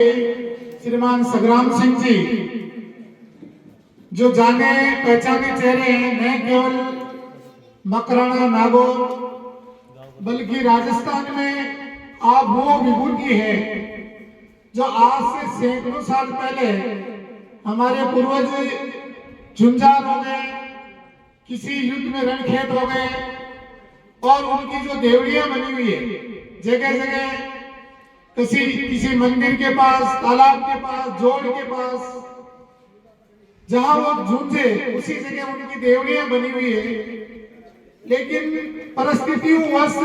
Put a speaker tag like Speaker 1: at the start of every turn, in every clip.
Speaker 1: श्रीमान संग्राम सिंह जी जो जाने पहचाने चेहरे हैं, न केवल मकराना नागौर बल्कि राजस्थान में आप वो विभूति है जो आज से सैकड़ों साल पहले हमारे पूर्वज झुंझार हो गए, किसी युद्ध में रणखेत हो गए और उनकी जो देवड़ियां बनी हुई है जगह जगह, किसी मंदिर के पास, तालाब के पास, जोड़ के पास, जहां वो झूठे उसी जगह उनकी देवड़ियां बनी हुई है। लेकिन परिस्थितियों वश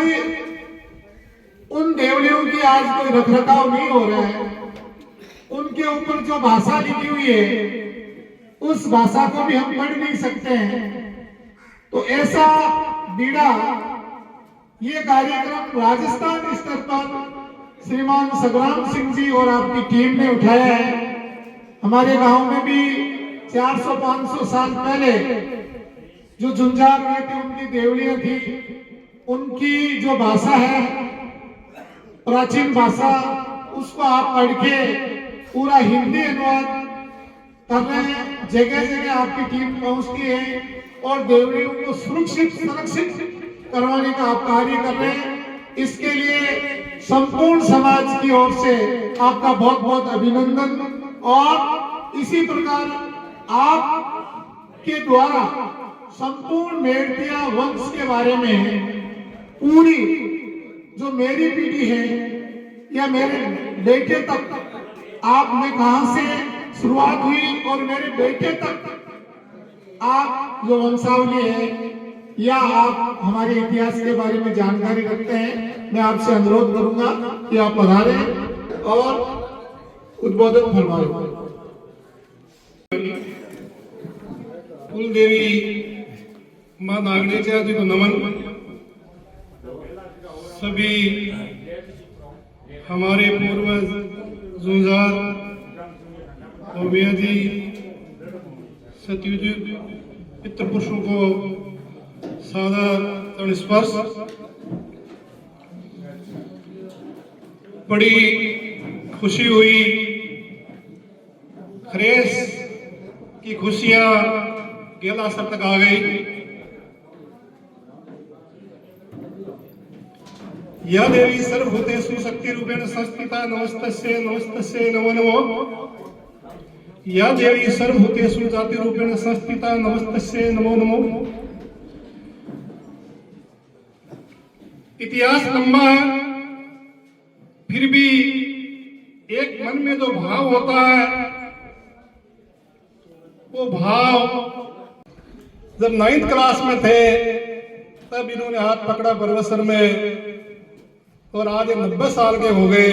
Speaker 1: उन देवड़ियों की आज कोई रखरखाव नहीं हो रहा है। उनके ऊपर जो भाषा लिखी हुई है उस भाषा को भी हम पढ़ नहीं सकते हैं। तो ऐसा बीड़ा ये कार्यक्रम राजस्थान स्तर पर श्रीमान संग्राम सिंह जी और आपकी टीम ने उठाया है। हमारे गांव में भी 400-500 साल पहले जो झुंझार हुए थे उनकी देवड़ियां थी, उनकी जो भाषा है प्राचीन भाषा, उसको आप पढ़ के पूरा हिंदी अनुवाद कर रहे हैं। जगह जगह आपकी टीम पहुंचती है और देवड़ियों को सुरक्षित करवाने का आप कार्य कर रहे हैं। इसके लिए संपूर्ण समाज की ओर से आपका बहुत बहुत अभिनंदन। और इसी प्रकार आपके द्वारा संपूर्ण मेड़तिया वंश के बारे में पूरी जो मेरी पीढ़ी है या मेरे बेटे तक आप में कहां से शुरुआत हुई और मेरे बेटे तक आप जो वंशावली है या आप हमारे इतिहास के बारे में जानकारी रखते हैं, मैं आपसे अनुरोध करूंगा कि आप पधारें और उद्बोधन फरमाएं।
Speaker 2: कुल देवी मां नागनेचा जी को नमन। सभी हमारे पूर्वज झुंझार और भैया जी सतयुग पितृ पुरुषों को सादर स्पर्श। बड़ी खुशी हुई, खरेस की खुशियां गेला सर तक आ गई। या देवी सर्वभूतेषु शक्ति रूपेण संस्थिता नमस्तस्यै नमस्तस्यै नमो नमो। या देवी सर्वभूतेषु जाति रूपेण संस्थिता नमस्तस्यै नमो नमो। इतिहास लंबा है, फिर भी एक मन में जो भाव होता है वो भाव जब 9th क्लास में थे तब इन्होंने हाथ पकड़ा परवसर में और आज 90 साल के हो गए,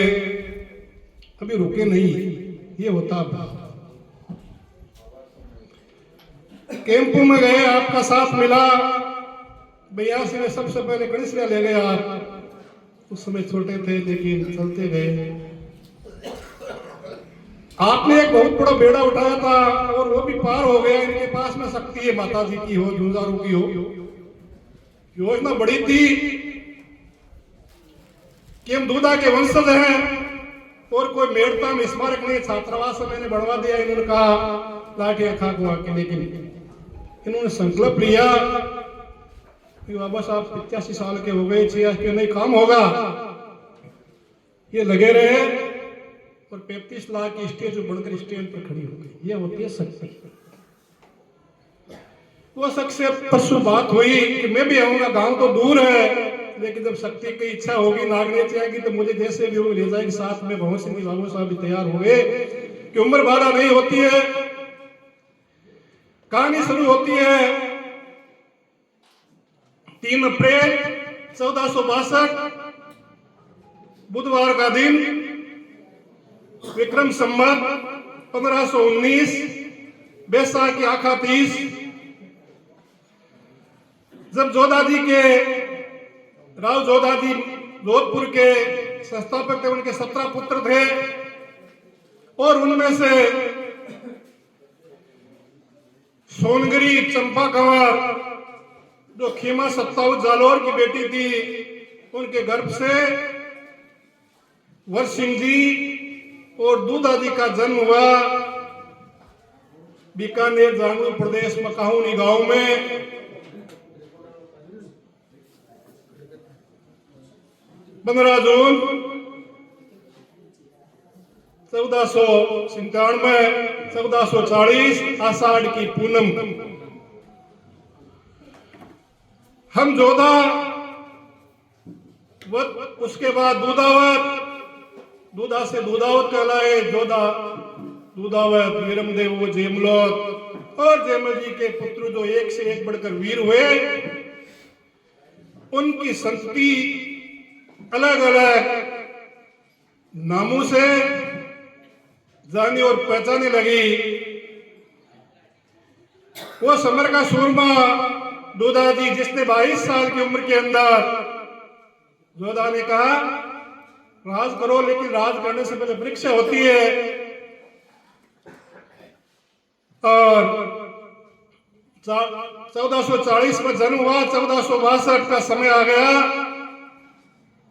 Speaker 2: कभी रुके नहीं। ये होता भाव। कैंपों में गए, आपका साथ मिला। 82 में सबसे पहले गणेश ले गए आप। उस समय छोटे थे लेकिन चलते गए। आपने एक बहुत बड़ा बेड़ा उठाया था और वो भी पार हो गया। इनके पास में शक्ति है, माता जी की हो, झुंझारों की हो। योजना बड़ी थी कि हम दूधा के वंशज हैं और कोई मेड़ता में स्मारक नहीं, छात्रावास मैंने बढ़वा दिया। इन्होंने कहा लाठियां खा को आके, लेकिन इन्होंने संकल्प लिया कि बाबा साहब 85 साल के हो गए, 6 के नहीं काम होगा। ये लगे रहे और 35 लाख की स्टेज बनकर स्टेज पर खड़ी हो गई। ये होती है शक्ति। वो शख्स से परसों बात हुई कि मैं भी आऊंगा, गांव तो दूर है लेकिन जब शक्ति की इच्छा होगी, नागनेच आएगी तो मुझे जैसे भी हो ले जाएगी। साथ में भवन सिंह बाबू साहब भी तैयार हो गए कि उम्र बाधा नहीं होती है। कहानी शुरू होती है 3 अप्रैल 1462 बुधवार का दिन, विक्रम संवत 1519, बैसाख की आखा 30। जब जोधाजी के राव जोधाजी जोधपुर के संस्थापक थे, उनके 17 पुत्र थे और उनमें से सोनगिरी चंपा कंवर जो खीमा सत्ताऊ जालोर की बेटी थी, उनके गर्भ से वर सिंह जी और दूधा जी का जन्म हुआ बीकानेर जांगरू प्रदेश मकाहुनी गांव में 15 जून 1497 1440 आषाढ़ की पूनम हम जोधा उसके बाद दूधावत, दूधा से दूधावत कहलाए, जोधा दूधावत, वीरमदेव वो जेमलोत और जेमल जी के पुत्र जो एक से एक बढ़कर वीर हुए, उनकी संतति अलग अलग नामों से जानी और पहचाने लगी। वो समर का सूरमा दूधा जी, जिसने 22 साल की उम्र के अंदर जोधा ने कहा राज करो, लेकिन राज करने से पहले परीक्षा होती है। और 1440 में जन्म हुआ, 1462 का समय आ गया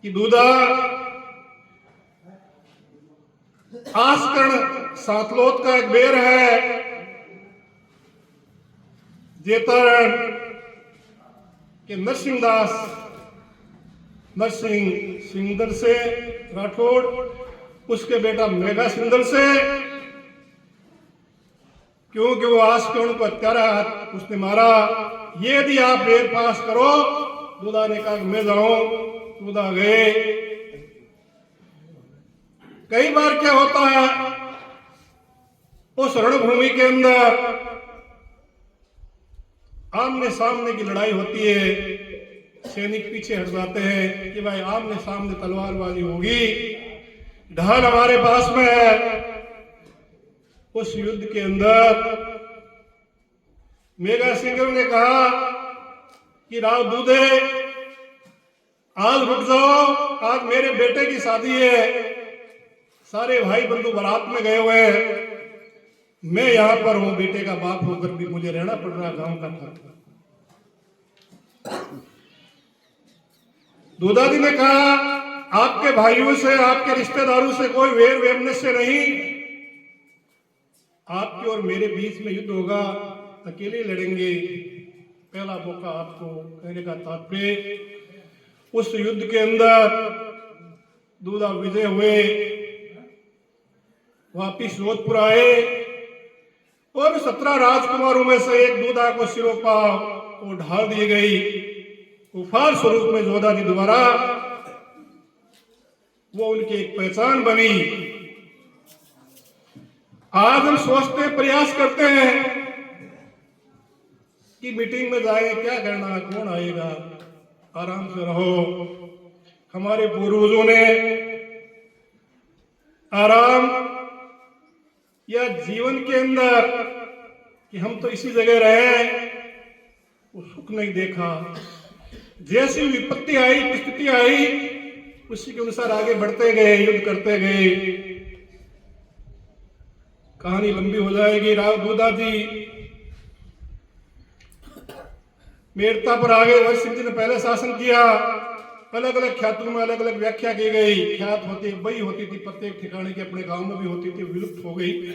Speaker 2: कि दूधा आस्कर्ण सातलोत का एक बेर है, जेतरण के नरसिंह सिंगदर से राठौड़, उसके बेटा मेघा सिंगदर से, क्योंकि वो आस्कर्ण को हत्यारा उसने मारा। ये यदि आप बेर पास करो, दूधा ने कहा मैं जाऊं, दूधा गए। कई बार क्या होता है उस रणभूमि के अंदर आमने सामने की लड़ाई होती है, सैनिक पीछे हट जाते हैं कि भाई आमने सामने तलवारबाजी होगी, ढाल हमारे पास में है। उस युद्ध के अंदर मेघा सिंह ने कहा कि राव दूधे आज रुक जाओ, आज मेरे बेटे की शादी है, सारे भाई बंधु बारात में गए हुए हैं, मैं यहां पर हूं, बेटे का बाप होकर भी मुझे रहना पड़ रहा गांव का था। दूधा जी ने कहा आपके भाइयों से, आपके रिश्तेदारों से कोई वेर वेमनस्य नहीं, आपके और मेरे बीच में युद्ध होगा, अकेले लड़ेंगे, पहला मौका आपको। कहने का तात्पर्य उस युद्ध के अंदर दूधा विजय हुए, वापिस जोधपुर आए और 17 राजकुमारों में से एक दूधा को सिरोपा को ढाल दी गई। उपहार स्वरूप में जोधा जी द्वारा वो उनकी एक पहचान बनी। आज हम सोचते प्रयास करते हैं कि मीटिंग में जाए, क्या करना, कौन आएगा, आराम से रहो। हमारे पूर्वजों ने आराम या जीवन के अंदर कि हम तो इसी जगह रहे, वो सुख नहीं देखा। जैसी विपत्ति आई, परिस्थिति आई, उसी के अनुसार आगे बढ़ते गए, युद्ध करते गए। कहानी लंबी हो जाएगी। राव दूधा जी मेरता पर आगे वर्ष सिंह जी ने पहले शासन किया। अलग अलग ख्यातों में अलग अलग व्याख्या की गई। ख्यात होती वही होती थी, प्रत्येक ठिकाने के अपने गांव में भी होती थी, विलुप्त हो गई।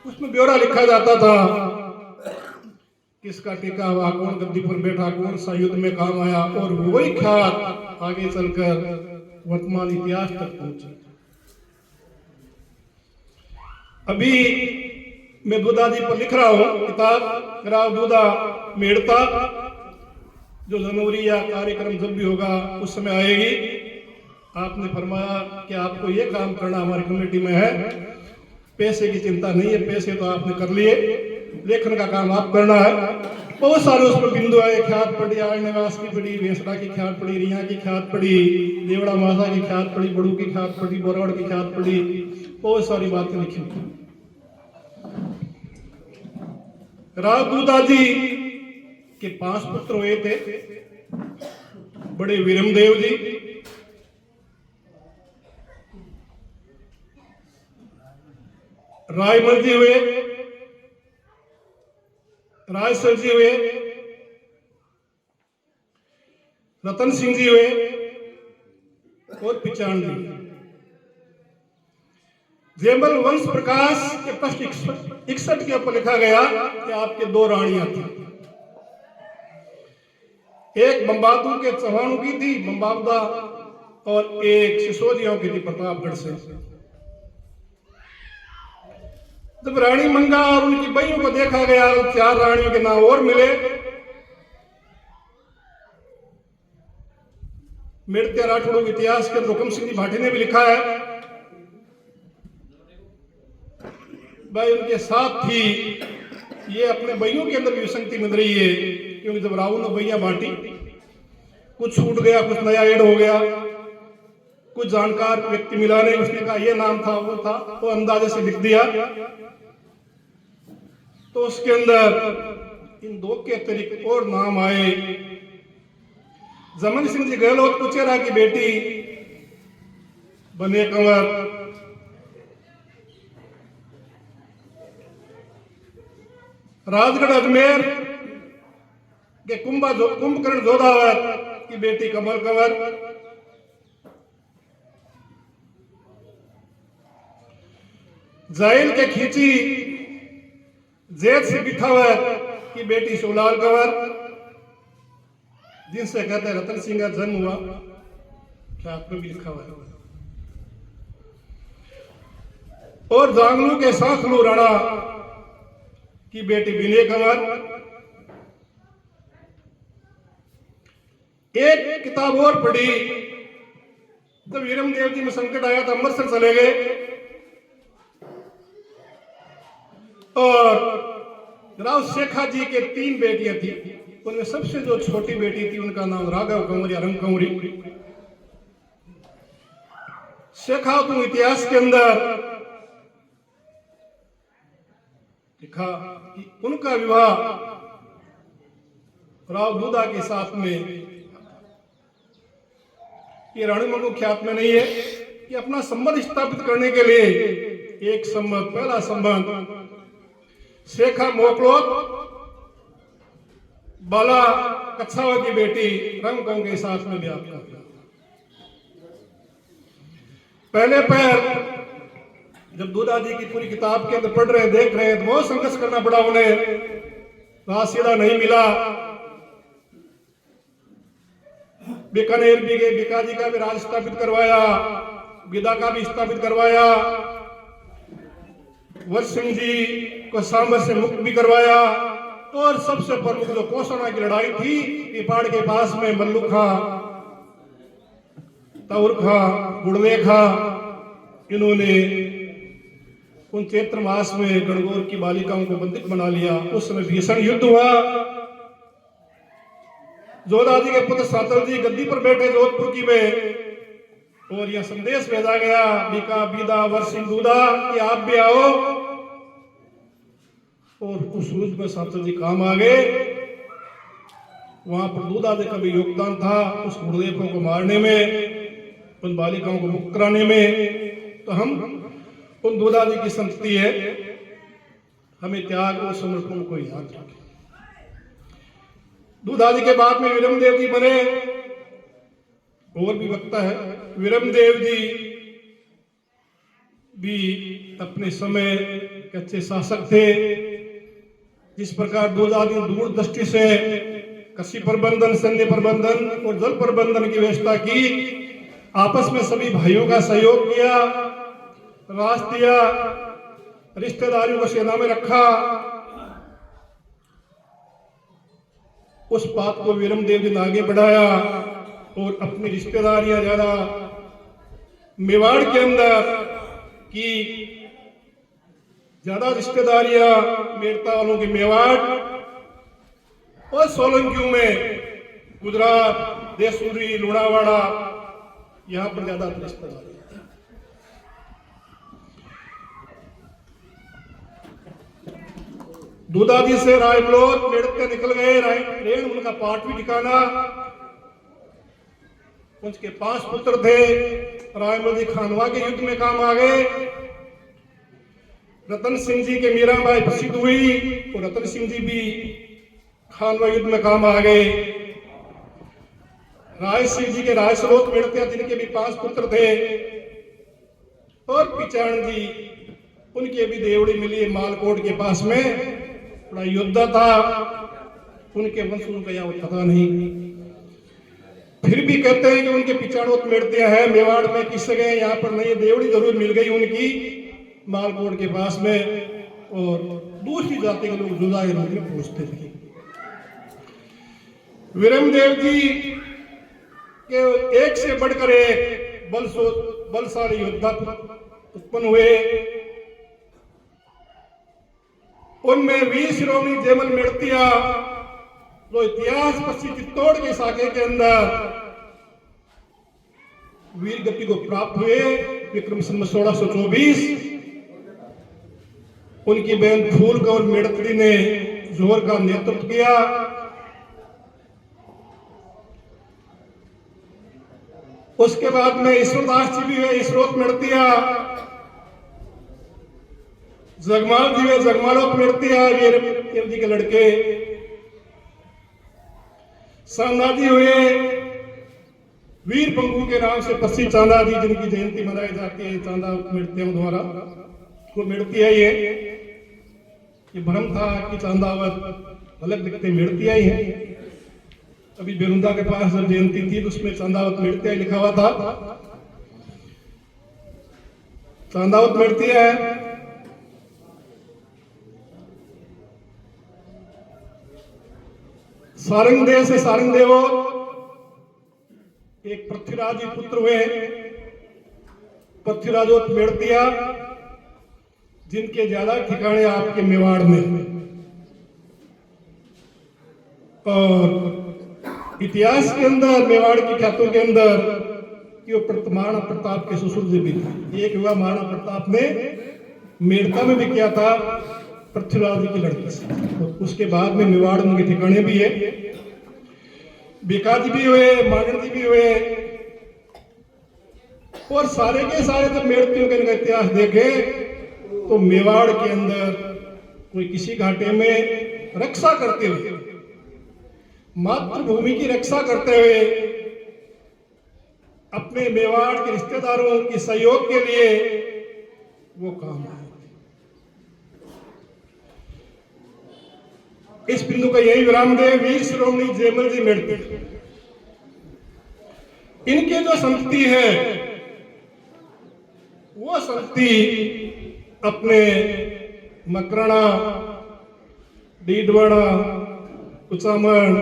Speaker 2: उसमें ब्यौरा लिखा जाता था, किसका टीका हुआ, कौन गद्दी पर बैठा, कौन सा युद्ध में काम आया, और वही ख्यात आगे चलकर वर्तमान इतिहास तक पहुंचे। अभी मैं दूधा जी पर लिख रहा हूं किताब, राव दूधा मेड़ता, जो जनवरी या कार्यक्रम जब भी होगा उस समय आएगी। आपने फरमाया कि आपको ये काम करना हमारी कमेटी में है, पैसे की चिंता नहीं है, पैसे तो आपने कर लिए, लेखन का काम आप करना है। बहुत सारे उसमें बिंदु आए, ख्यात पड़ी, आय निवास की पड़ी, वेसड़ा की ख्यात पड़ी, रिया की ख्यात पड़ी, देवड़ा मासा की ख्यात पड़ी, बड़ू की ख्यात पड़ी, बोरगढ़ की ख्यात पड़ी, बहुत सारी बातें लिखी। राव दूधा जी के 5 पुत्र हुए थे। बड़े वीरमदेव जी, रायमल जी हुए, रायसर जी हुए, रतन सिंह जी हुए और पिचाण जी। जयमल वंश प्रकाश के पृष्ठ 61 के ऊपर लिखा गया कि आपके 2 रानियां थी। एक बम्बातू के चौहानों की थी बम्बावदा, और एक सिसोदियों की थी प्रतापगढ़ से। जब रानी मंगा और उनकी बहनों को देखा गया तो 4 रानियों के नाम और मिले। मेड़ते राठौड़ों के इतिहास के अंदर हुक्म सिंह जी भाटी ने भी लिखा है भाई उनके साथ थी। ये अपने बइयों के अंदर भी विसंगति मिल रही है, क्योंकि जब राहुल ने बइया बांटी, कुछ छूट गया, कुछ नया ऐड हो गया, कुछ जानकार व्यक्ति मिला नहीं, उसने कहा ये नाम था वो था, तो अंदाजे से लिख दिया। तो उसके अंदर इन 2 के अतिरिक्त और नाम आए। जमन सिंह जी गहलोत कुचेरा की बेटी बने कंवर, राजगढ़ अजमेर के कुंभकर्ण जोधावर की बेटी कमल कंवर, जायल के खींची जेठ से बिठावर की बेटी शिवलाल कंवर, जिनसे कहते हैं रतन सिंह का जन्म हुआ, क्या आपने भी लिखा हुआ है। और जांगलू के सांखलू राणा की बेटी विनय कंवर। एक किताब और पढ़ी, जब वीरम देव जी में संकट आया तो अमृतसर चले गए, और राव शेखा जी के 3 बेटियां थी, उनमें सबसे जो छोटी बेटी थी उनका नाम राघव कंवर या रंग कंवरी। शेखा तुम इतिहास के अंदर लिखा कि उनका विवाह राव दूधा के साथ में, ये रानी मंगू ख्यात में नहीं है, कि अपना संबंध स्थापित करने के लिए एक संबंध, पहला संबंध शेखा मोकलोत बाला कच्छावा की बेटी रंगकंव के साथ में ब्याह किया। पहले पैर जब दूधा जी की पूरी किताब के अंदर पढ़ रहे हैं, देख रहे हैं, तो बहुत संघर्ष करना पड़ा उन्हें, राह सीधा नहीं मिला। बीकानेर भी गए, बीकाजी का भी राज स्थापित करवाया, विदा का भी स्थापित करवाया, वर सिंह जी को सांबर से मुक्त भी करवाया, और सबसे प्रमुख जो कोसना की लड़ाई थी पिपाड़ के पास में, मल्लुखा, तौरखा, गुड़लेखा, इन्होंने उन चैत्र मास में गणगौर की बालिकाओं को बंधक बना लिया। उस समय भीषण युद्ध हुआ। जोधाजी के पुत्र सातल जी गद्दी पर बैठे जोधपुर की में, और यह संदेश भेजा गया बीका बीदा वर सिंह दूधा कि आप भी आओ, और उस युद्ध में सातल जी काम आ गए। वहां पर दूधा जी का भी योगदान था उस गुरुदेवों को मारने में, उन बालिकाओं को मुक्त कराने में। तो हम उन दूधा जी की संतति है, हमें त्याग और समर्पण को याद रखें। दूधा जी के बाद में वीरमदेव जी बने, और भी वक्ता है। वीरमदेव जी भी अपने समय के अच्छे शासक थे। जिस प्रकार दूधा जी दूरदृष्टि से कृषि प्रबंधन, सैन्य प्रबंधन और जल प्रबंधन की व्यवस्था की, आपस में सभी भाइयों का सहयोग किया, राज दिया, रिश्तेदारियों को सेना में रखा, उस बात को वीरमदेव जी ने आगे बढ़ाया, और अपनी रिश्तेदारियां ज्यादा मेवाड़ के अंदर की, ज्यादा रिश्तेदारियां मेड़ता वालों के मेवाड़, और सोलंकियों में गुजरात, देसूरी, लुणावाड़ा, यहां पर ज्यादा रिश्तेदारी। दूधाजी से रायमलोट मेड़ते निकल गए, रेण उनका पाठ भी ठिकाना। उनके 5 पुत्र थे। रायमल जी खानवा के युद्ध में काम आ गए। रतन सिंह जी के मीराबाई प्रसिद्ध हुई, और रतन सिंह जी भी खानवा युद्ध में काम आ गए। राय सिंह जी के रायसरोत मेड़ते, जिनके भी 5 पुत्र थे, और पिचाण जी उनकी अभी देवड़ी मिली है मालकोट के पास में, बड़ा योद्धा था, उनके वंशों का यहाँ पता नहीं। फिर भी कहते हैं कि उनके पिछाड़ोत मेड़तियां हैं मेवाड़ में, किस जगह यहाँ पर नहीं, देवड़ी जरूर मिल गई उनकी मालकोट के पास में। और दूसरी जाति के लोग जुदाई रूप में पूछते थे। वीरमदेव जी के एक से बढ़कर एक बलशाली योद्धा उत्पन्न हुए। उनमें वीर शिरोमणि जयमल मेड़तिया जो इतिहास पश्चिम चित्तौड़ के शाखे के अंदर वीर गति को प्राप्त हुए, विक्रम संवत 1624। उनकी बहन फूल कौर मेड़तड़ी ने जोर का नेतृत्व किया। उसके बाद में ईश्वरदास जी भी हुए, ईश्वरोत मेड़तिया, जगमाल जी हुए, जगमालोत मेड़तिया वीर जी के लड़के, सांदा जी हुए, वीर पंगू के नाम से पस्सी चांदा जी जिनकी जयंती मनाई जाती है चांदा मेड़तियों द्वारा, वो मेड़तिया ही है। ये भ्रम था कि चांदावत अलग दिखते मेड़तिया ही है। अभी बेरुंदा के पास जब जयंती थी तो उसमें चांदावत मेड़तिया लिखा हुआ था, चांदावत मेड़तिया है। सारंगदेव से सारंगदेव एक पृथ्वीराज जी पुत्र हुए, पृथ्वीराजोत मेड़तिया, जिनके ज्यादा ठिकाने आपके मेवाड़ में। और इतिहास के अंदर मेवाड़ की ख्यातों के अंदर कि वो महाराणा प्रताप के ससुर जी भी थे। एक हुआ महाराणा प्रताप ने मेड़ता में भी किया था पृथ्वीराज जी की लड़की से। तो उसके बाद में मेवाड़ उनके ठिकाने भी है। बीकाजी भी हुए, मागण जी भी हुए, और सारे के सारे जब मेड़तियों का इतिहास देखे तो मेवाड़ के अंदर कोई किसी घाटे में रक्षा करते हुए, मातृभूमि की रक्षा करते हुए, अपने मेवाड़ के रिश्तेदारों के सहयोग के लिए वो काम आए। इस बिंदु का यही विराम दे। वीर शिरोमणि जयमल जी मेड़ते, इनके जो संपत्ति है वो संपत्ति अपने मकराना, डीडवाड़ा, कुचामण,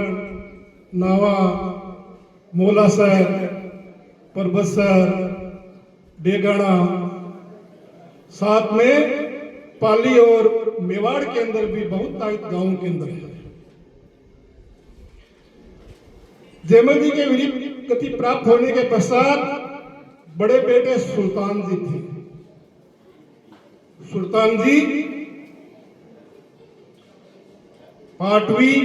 Speaker 2: नावा, मोलासर, परबसर, डेगाना, साथ में पाली और मेवाड़ के अंदर भी बहुत तायत गांवों के अंदर है। जयमल जी के वीर गति प्राप्त होने के पश्चात बड़े बेटे सुल्तान जी थे। सुल्तान जी पाटवी,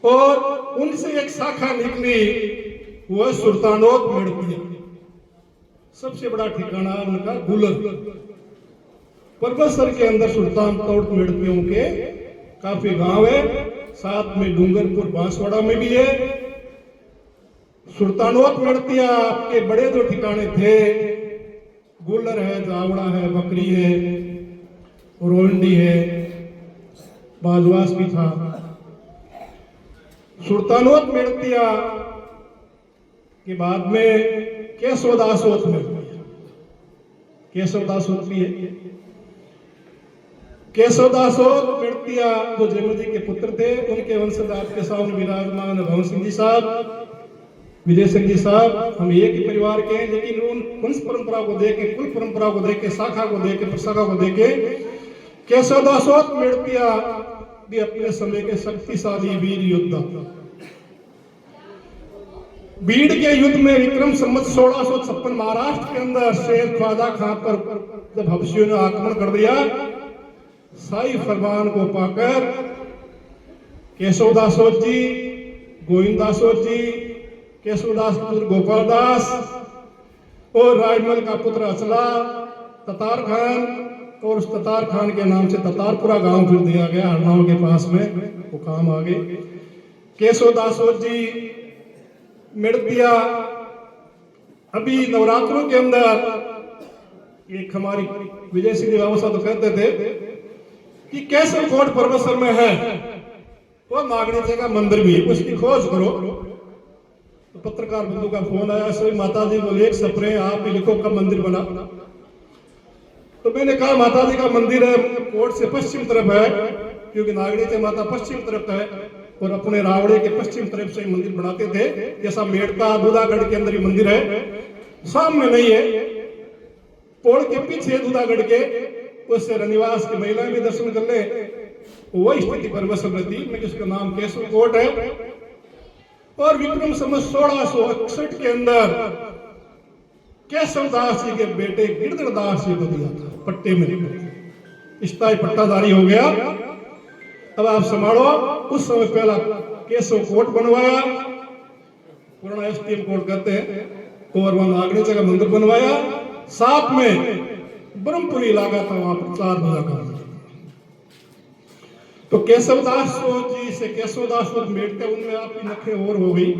Speaker 2: और उनसे एक शाखा निकली, वह सुल्तानोत मेड़तिया। सबसे बड़ा ठिकाना उनका गुलर, परबसर के अंदर सुल्तान तौड़ मेड़तियों के काफी गांव है, साथ में डूंगरपुर बांसवाड़ा में भी है। सुल्तानोत मेड़तिया आपके बड़े जो ठिकाने थे, गुलर है, जावड़ा है, बकरी है, रोंडी है, बाजवास भी था। सुल्तानोत मेड़तिया के बाद में केशवदासोत मेड़तिया, केशवदासोत भी है। केशवदासोत मेड़तिया जो जयमल जी के पुत्र थे, उनके वंशज आपके सामने विराजमान भवन सिंह जी साहब, विजय सिंह जी साहब। हम एक ही परिवार के हैं, लेकिन उन वंश परंपरा को देखे, कुल परंपरा को देखे, शाखा को देखे, प्रशाखा को देखे, केशवदासोत मेड़तिया भी अपने समय के शक्तिशाली वीर योद्धा। बीड़ के युद्ध में विक्रम संवत 1656 महाराष्ट्र के अंदर शेर ख्वाजा खां पर जब हबशियों ने आक्रमण कर दिया, शाही फरमान को पाकर केशवदासोत जी, गोविंदासोत जी, केशवदास पुत्र गोपाल दास और राजमल का पुत्र अचला, ततार खान, और उस ततार खान के नाम से ततारपुरा गांव फिर दिया गया हरनाव के पास में, वो काम आ गए। केशवदासोत जी मेड़तिया अभी नवरात्रों के अंदर एक हमारी विजय सिंह बाबू साहब तो कहते थे कि केसव कोट परमेश्वर में है वो नागणीचे का मंदिर भी है, उसकी खोज करो। तो पत्रकार बंधु का फोन आया, सभी माता जी बोले एक सपने आप ही लिखो कब मंदिर बना। तो मैंने कहा माता जी का मंदिर है कोट से पश्चिम तरफ है, क्योंकि नागणीचे माता पश्चिम तरफ है और अपने रावड़े के पश्चिम तरफ से मंदिर बनाते थे। जैसा मेड़ता दूधागढ़ के अंदर ही मंदिर है, सामने नहीं है, पोल के पीछे दूधागढ़ के, उससे रनिवास की महिलाएं भी दर्शन कर ले, वही स्थिति परमेश्वर में थी। मैं जिसका नाम केशव कोट है। और विक्रम संवत 1661 के अंदर केशव दास जी के बेटे गिरधर दास जी को दिया था पट्टे में, स्थायी पट्टाधारी हो गया। अब आप संभालो। उस समय पहला केशव कोट बनवाया, पुराना एसटीएम कोट कहते हैं, और वहां नागणीचे का मंदिर बनवाया। साथ में ब्रह्मपुरी इलाका था, वहां पर 4 भुजा का मंदिर। तो केशवदास जी से केशवदास को मेटते उनमें आपकी नखें और हो गई।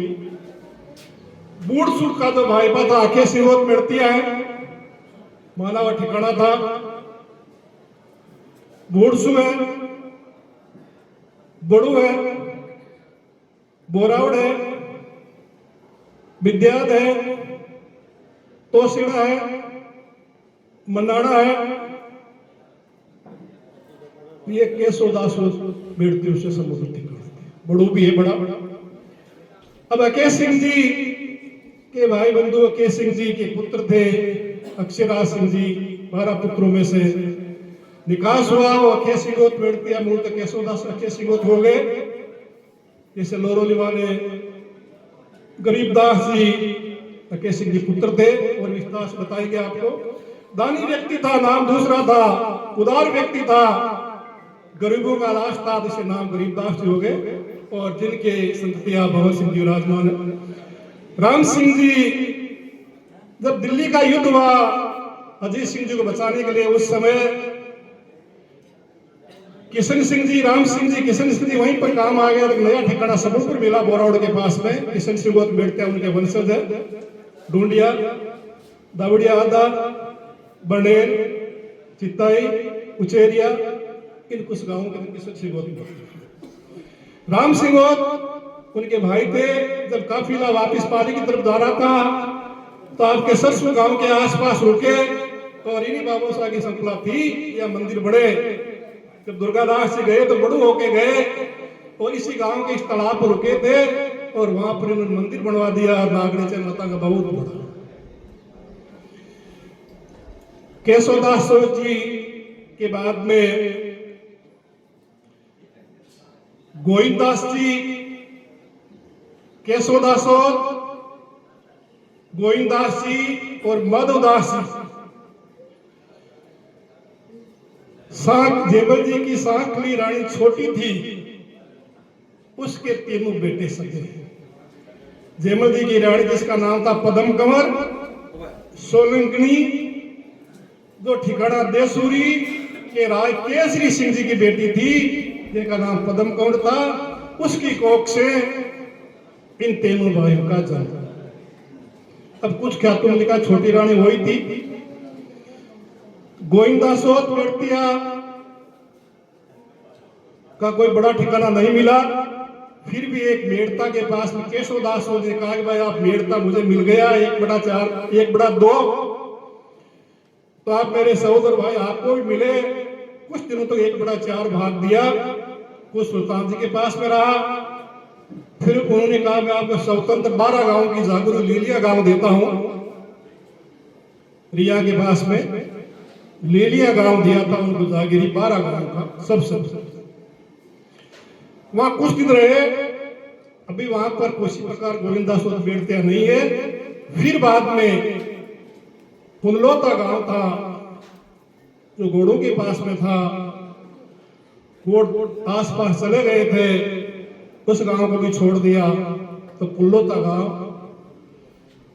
Speaker 2: बूढ़सुर का जो भाईपा था आखे सिरोत मेड़तिया है, माना हुआ ठिकाना था। बूढ़सु है, बड़ू है, बोरावड़ है, विद्याद है, तोसिड़ा है, मन्नाड़ा है। ये केशवदास बेड़ती उससे संबोधित करते, बड़ू भी है बड़ा। अब अकेश सिंह जी के भाई बंधु अकेश सिंह जी के पुत्र थे अक्षराज सिंह जी, 12 पुत्रों में से निकास हुआ। वो अकेश सिंह बेड़तिया मूल तो केशवदास अकेश सिंह हो गए। जैसे लोरोलीवा ने गरीबदास जी अकेश सिंह जी पुत्र थे, और विस्तार से बताएंगे आपको। दानी व्यक्ति था, नाम दूसरा था, उदार व्यक्ति था, गरीबों का लाश था, जिससे नाम गरीबदास जी हो गए। और जिनके संततियां भवन सिंह जी विराजमान। राम सिंह जी जब दिल्ली का युद्ध हुआ अजीत सिंह जी को बचाने के लिए, उस समय किशन सिंह जी, राम सिंह जी, किशन सिंह जी वहीं पर काम आ गया। तो नया ठिकाना सबलपुर मिला बोरावड़ के पास में। किशन सिंह को बैठते उनके वंशज है, ढूंढिया, दावड़िया, आदा, बंडेर, चित्ताई, उचेरिया, इन कुछ गांवों के किशन सिंह राम सिंह उनके भाई थे। जब काफिला वापस पाली की तरफ जा रहा था तो आपके सरसों गांव के आसपास रुके, और इन्हीं बाबू साहब की संकल्प थी या मंदिर बड़े। जब दुर्गादास जी गए तो बड़ू होके गए, और इसी गांव के इस तालाब पर रुके थे, और वहां पर इन्होंने मंदिर बनवा दिया नागणीचे माता का बहुत बड़ा। केशवदास जी के बाद में गोविंददास जी, केशवदास, गोविंददास जी और माधवदास जी। सांक जेबल जी की सांकली रानी छोटी थी, उसके तीनों बेटे सगे। जेमल जी की रानी जिसका नाम था पदम कंवर, सोलंकनी जो ठिकाना देसूरी के राय केसरी सिंह जी की बेटी थी, जिनका नाम पदम कंवर था, उसकी कोख से इन तीनों भाइयों का जन्म। अब कुछ ख्यातों लिखा छोटी रानी वही थी। गोविंदासोत बेड़तिया का कोई बड़ा ठिकाना नहीं मिला। फिर भी एक मेड़ता के पास में केशवदास ने कहा कि भाई आप मेड़ता मुझे मिल गया 1/4 1/2, तो आप मेरे सहोदर भाई आपको भी मिले। कुछ दिनों तक 1/4 भाग दिया, कुछ सुल्तान जी के पास में रहा। फिर उन्होंने कहा मैं आपको स्वतंत्र 12 गांव की जागीर लीलिया गांव देता हूं। रिया के पास में लीलिया गांव दिया था उनको जागीरी, 12 गांव का सब वहां कुछ दिन रहे। अभी वहां पर किसी प्रकार गोविंदास बेड़तिया नहीं है। फिर बाद में पुनलोता गांव था जो घोड़ों के पास में था, घोड़ आसपास चले गए थे, उस गांव को भी छोड़ दिया। तो पुनलोता गांव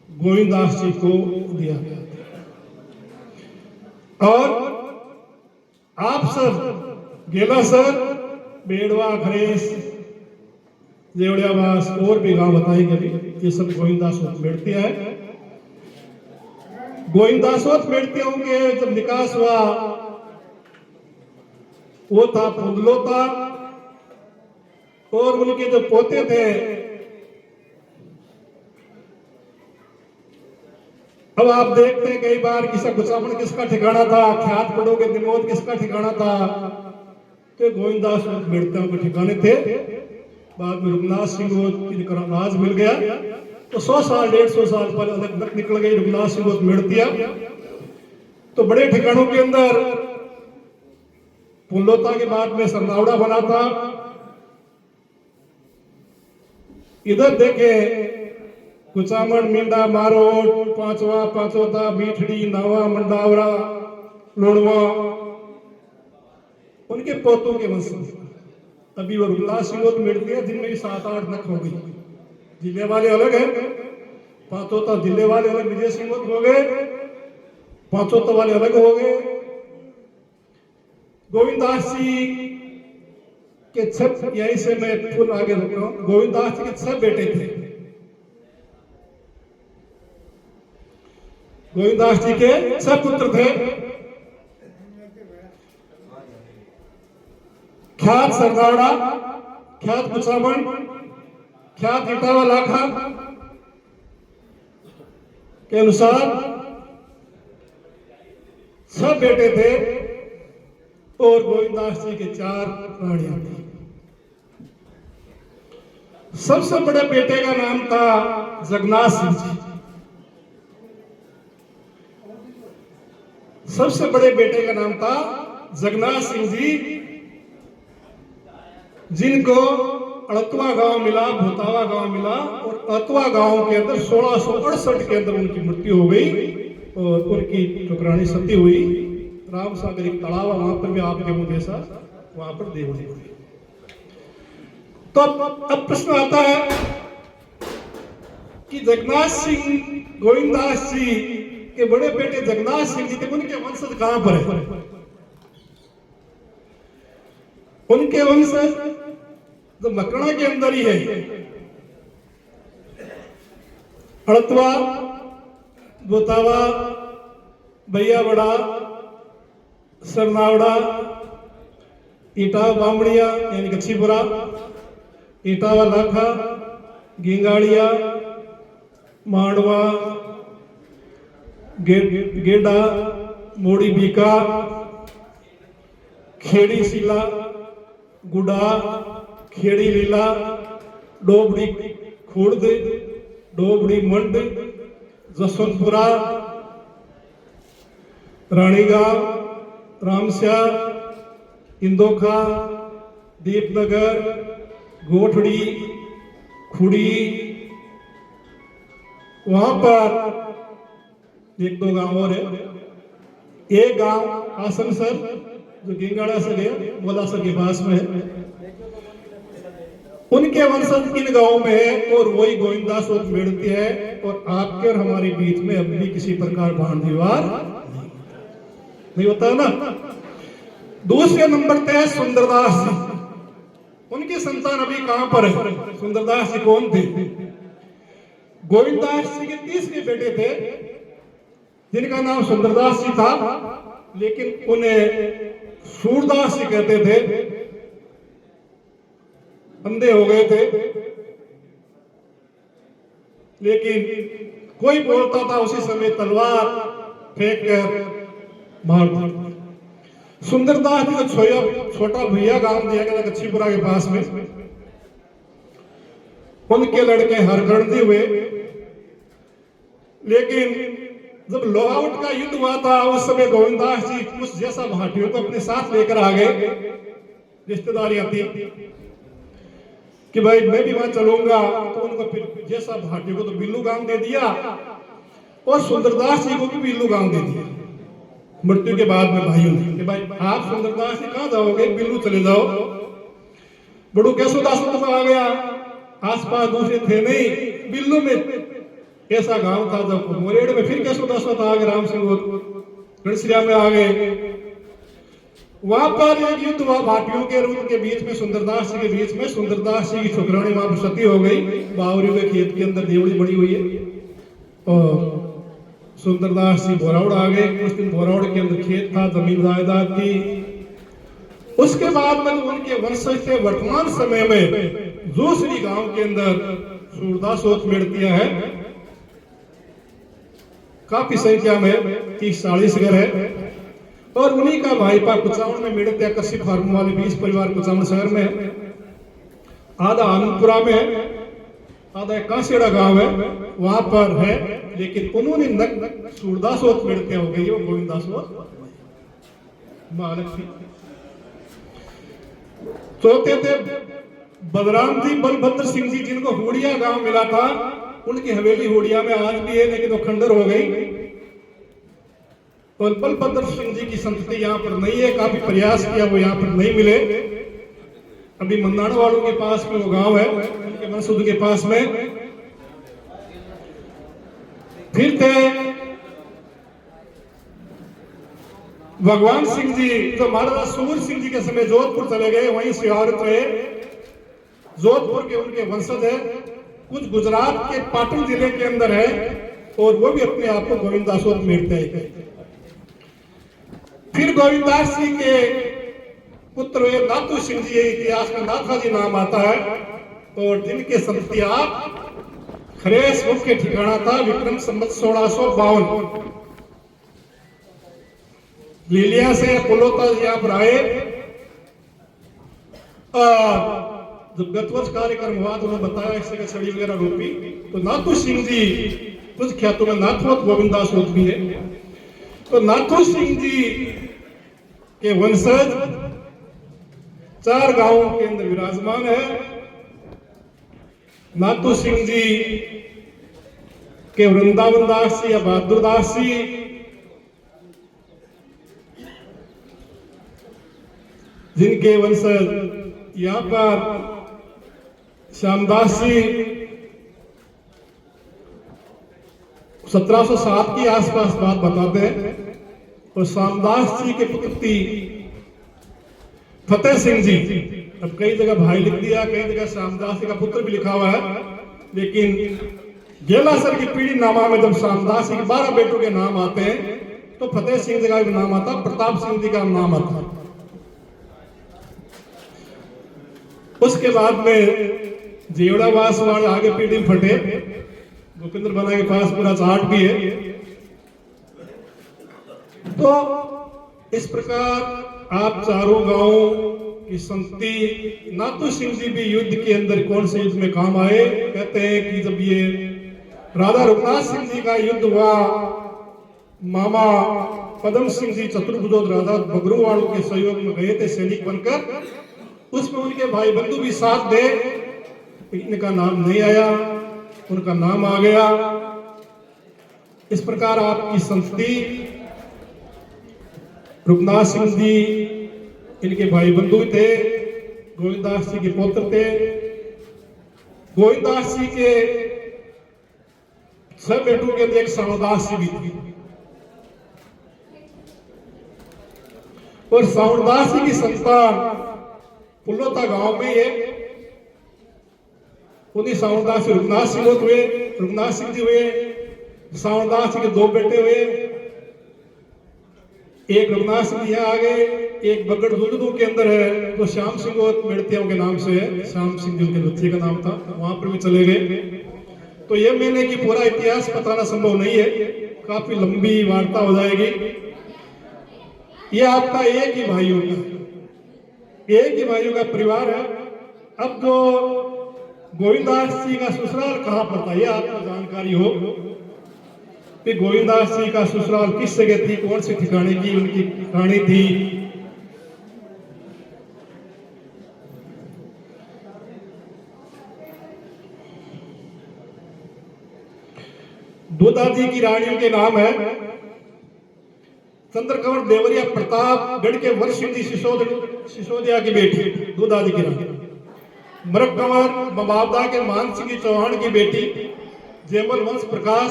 Speaker 2: गोविंदास जी को दिया गया। और आप सर गेला सर, बेड़वा, खरेस, जेवड़ियावास और भी गांव बताएंगे अभी, ये सब गोविंदास बेड़तिया है। गोविंदासोत मेड़तियों के जब निकास हुआ वो था फुदलोता, और उनके जो पोते थे अब आप देखते हैं कई बार किसा गुसामण किसका ठिकाना था, ख्यात पढ़ोगे दिमोद किसका ठिकाना था, तो गोविंदास मेड़तियों के ठिकाने थे। बाद में रघुनाथ सिंह जिनका राज मिल गया, तो 100 साल 150 साल पहले अलग अलग निकल गई रघुनाथ सिंह मेड़तिया। तो बड़े ठिकानों के अंदर पुलोता के बाद में सरनावड़ा बना था। इधर देखे कुचामण, मींडा, मारोट, पांचवा, पांचोता, बीठड़ी, नावा, मंडावरा, लोणवा, उनके पोतों के वंश। अभी वो रघुनाथ सिंह मेड़तिया जिनमें 7-8 नख हो गई। जिले वाले अलग है, पांचोता जिले वाले अलग, विजय सिंह हो गए, पांचोता वाले अलग हो गए। गोविंदास जी के 6, यहीं से मैं फुल आगे रुक रहा हूं। गोविंदास जी के 6 बेटे थे। गोविंदास जी के 6 पुत्र थे। ख्यात सरनावड़ा, ख्यात कुचामण, ख्यात इटावा लाखा के अनुसार 6 बेटे थे और गोविंदास जी के 4 रानियां थी। सबसे बड़े बेटे का नाम था जगन्नाथ सिंह जी। सबसे बड़े बेटे का नाम था जगन्नाथ सिंह जी, जिनको अड़तवा गांव मिला, भोतावा गांव मिला, और अड़तवा गांव के अंदर 1668 के अंदर उनकी मृत्यु हो गई और उनकी ठुकरानी सती हुई। राम सागर एक तालाब, वहां पर भी आपके मुंह जैसा वहां पर देवड़ी हुई। तो अब प्रश्न आता है कि जगन्नाथ सिंह गोविंदास जी के बड़े बेटे जगन्नाथ सिंह जी थे, उनके वंशज कहां पर है? उनके वंशज तो मकड़ा के अंदर ही है। हड़तवा, बोतावा, भैया बड़ा, सरनावड़ा, इटावा बामड़िया यानी गच्छीपुरा, इटावा लाखा, गिंगाड़िया, मांडवा, गेडा, मोड़ी बीका, खेड़ी सीला, गुडा, खेड़ी लीला, डोबड़ी खुर्द, डोबड़ी मंड, जसवंतपुरा, रानीगांव, रामस्या, इंदोखा, दीपनगर, गोठड़ी, खुड़ी, वहां पर 1-2 गांव और है। एक गांव आसनसर जो गिंगाड़ा से गया, बोलासर के पास में है, उनके वंशज इन गांवों में है और वही गोविंदास मेड़ती है। और आपके और हमारे बीच में अभी भी किसी प्रकार बांध दीवार नहीं होता ना। दूसरे नंबर पे है सुंदरदास जी। उनकी संतान अभी कहां पर है? सुंदरदास जी कौन थे? गोविंदास जी के 3 बेटे थे जिनका नाम सुंदरदास जी था, लेकिन उन्हें सूरदास जी कहते थे। अंधे हो गए थे, लेकिन कोई बोलता था उसी समय तलवार फेंक कर मार देता। सुंदरदास जी को छोटा भैया गांव दिया गया गच्छीपुरा के पास में। उनके लड़के हरगर्दी हुए, लेकिन जब लोहावट का युद्ध हुआ था उस समय गोविंदास जी कुछ जैसा भाटियों को अपने साथ लेकर आ गए। रिश्तेदारियां थी कि भाई मैं भी वहां चलूंगा, तो उनको फिर जैसा भाटियों को तो बिल्लू गांव दे दिया और सुंदरदास जी को भी बिल्लू गांव दे दिया। मृत्यु के बाद में भाइयों ने कि भाई आप सुंदरदास जी कहां जाओगे? बिल्लू चले जाओ। बड़ू कैसोदास तो आ गया, आसपास दूसरे थे नहीं। बिल्लू में ऐसा गांव था, जब मोरेड़ में फिर कैसोदास आ गए, राम सिंह गणसिया में आ गए। वहां पर एक युद्ध हुआ भाटियों के और उनके बीच में, सुंदरदास जी के बीच में। सुंदरदास जी की ठुकरानी वहां पर सती हो गई। बावरियों के खेत के अंदर देवड़ी बनी हुई है और सुंदरदास जी भोरावड़ आ गए। कुछ दिन भोरावड़ के अंदर खेत था, जमीन जायदाद थी। उसके बाद में उनके वंशज थे। वर्तमान समय में दूसरी गांव के अंदर सूरदासोत मेड़तिया है, काफी संख्या में 30-40 घर है। और उन्हीं का भाईपा कुचावण में मेड़तिया कश्यप फार्म वाले 20 परिवार कुचावण शहर में है। आधा आनंदपुरा में है, आधा कांसेड़ा गांव है, वहां पर है। लेकिन उन्होंने सूरदासोत मेड़तिया हो गई, वो गोविंदासोत महालक्ष्मी। चौथे थे बलराम जी बलभद्र सिंह जी, जिनको हुड़िया गांव मिला था। उनकी हवेली हुड़िया में आज भी है, लेकिन वो खंडर हो गई। और बलभद्र सिंह जी की संतति यहाँ पर नहीं है, काफी प्रयास किया, वो यहाँ पर नहीं मिले। अभी मंदाना वालों के पास में वो गांव है, उनके मनसूद के पास में। फिर थे भगवान सिंह जी, जो महाराजा सूर सिंह जी के समय जोधपुर चले गए, वहीं सिहारत रहे। जोधपुर के उनके वंशज है। कुछ गुजरात के पाटन जिले के अंदर है, और वो भी अपने आप को गोविंदासोत मेड़ते हैं। फिर गोविंदास जी के पुत्र हुए नाथू सिंह जी, इतिहास में नाथा जी नाम आता है। और जिनके संतति आप खरेस मुख्य ठिकाना था विक्रम संवत 1652। लीलिया से पुलोता यहाँ पर आए। जब गत वर्ष कार्यक्रम हुआ तो उन्होंने बताया इससे छड़ी वगैरह रोपी। तो नाथू सिंह जी कुछ ख्यातों में नाथवत गोविंदासोत भी है। तो नाथू सिंह जी के वंशज 4 गांवों के अंदर विराजमान है। नाथू सिंह जी के वृंदावन दास जी या बहादुर दास जी, जिनके वंशज यहाँ पर श्यामदास जी 1707 के आसपास बात बताते हैं। और श्यामदास जी के पुत्र थी फतेह सिंह जी। अब कई जगह भाई लिख दिया, कई जगह श्यामदास जी का पुत्र भी लिखा हुआ है। लेकिन गेलासर की पीढ़ी नामा में जब श्यामदास जी के 12 बेटों के नाम आते हैं, तो फतेह सिंह जी का भी नाम आता, प्रताप सिंह जी का नाम आता। उसके बाद में जेवड़ावास वाले आगे पीढ़ी फटे, भूपेंद्र बना के पास पूरा चार्ट भी है। तो इस प्रकार आप चारों गांवों की संतति। नाथू सिंह जी भी युद्ध के अंदर कौन से युद्ध में काम आए? कहते हैं कि जब ये राजा रघुनाथ सिंह जी का युद्ध हुआ, मामा पदम सिंह जी चतुर्भुज राजा बगरूवाड़ों के सहयोग में गए थे सैनिक बनकर। उसमें उनके भाई बंधु भी साथ दे, इनका नाम नहीं आया, उनका नाम आ गया। इस प्रकार आपकी संतति रघुनाथ सिंह जी इनके भाई बंधु थे, गोविंदास जी के पुत्र थे। गोविंदास जी के 6 बेटों के अंदर एक सावरदास जी भी थी। और सावरदास जी की संतान पुलोता गांव में है। उन्हीं सावरदास जी रघुनाथ सिंह हुए, रघुनाथ सिंह जी हुए। सावरदास जी के 2 बेटे हुए, एक रघुनाथ सिंह यहाँ आ गए, एक बगड़ दुर्गदू के अंदर है, तो श्याम सिंह मेड़तियों के नाम से है। श्याम सिंह उनके बच्चे का नाम था, वहां पर भी चले गए। तो ये महीने की पूरा इतिहास बताना संभव नहीं है, काफी लंबी वार्ता हो जाएगी। ये आपका एक ही भाइयों का परिवार है। अब जो गोविंदास जी का ससुराल कहाँ पर था, ये आपको जानकारी हो कि गोविंदास जी का ससुराल किस जगह थी, कौन से ठिकाने की उनकी कहानी थी। दूधाजी की रानियों के नाम है चंद्रकंवर देवरिया प्रताप गढ़ के वर्ष सिंह जी सिसोदिया की बेटी दूधाजी की रानी। मरक कंवर बबावदा के मान सिंह चौहान की बेटी जयमल वंश प्रकाश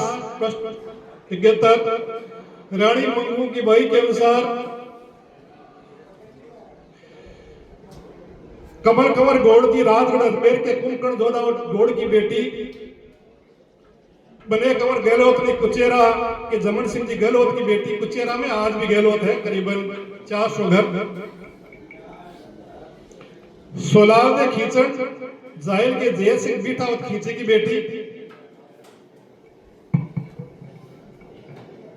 Speaker 2: रानी मंगू की भाई के अनुसार कमल कंवर गौड़ की राजगढ़ अजमेर के कुंकण जोधा गौड़ की बेटी बने कंवर गहलोत ने कुचेरा के जमन सिंह जी गहलोत की बेटी कुचेरा में आज भी गहलोत है, करीबन 400 घर। सोलाव ने खींचन जाहिल के जय सिंह बीठावत खींचे की बेटी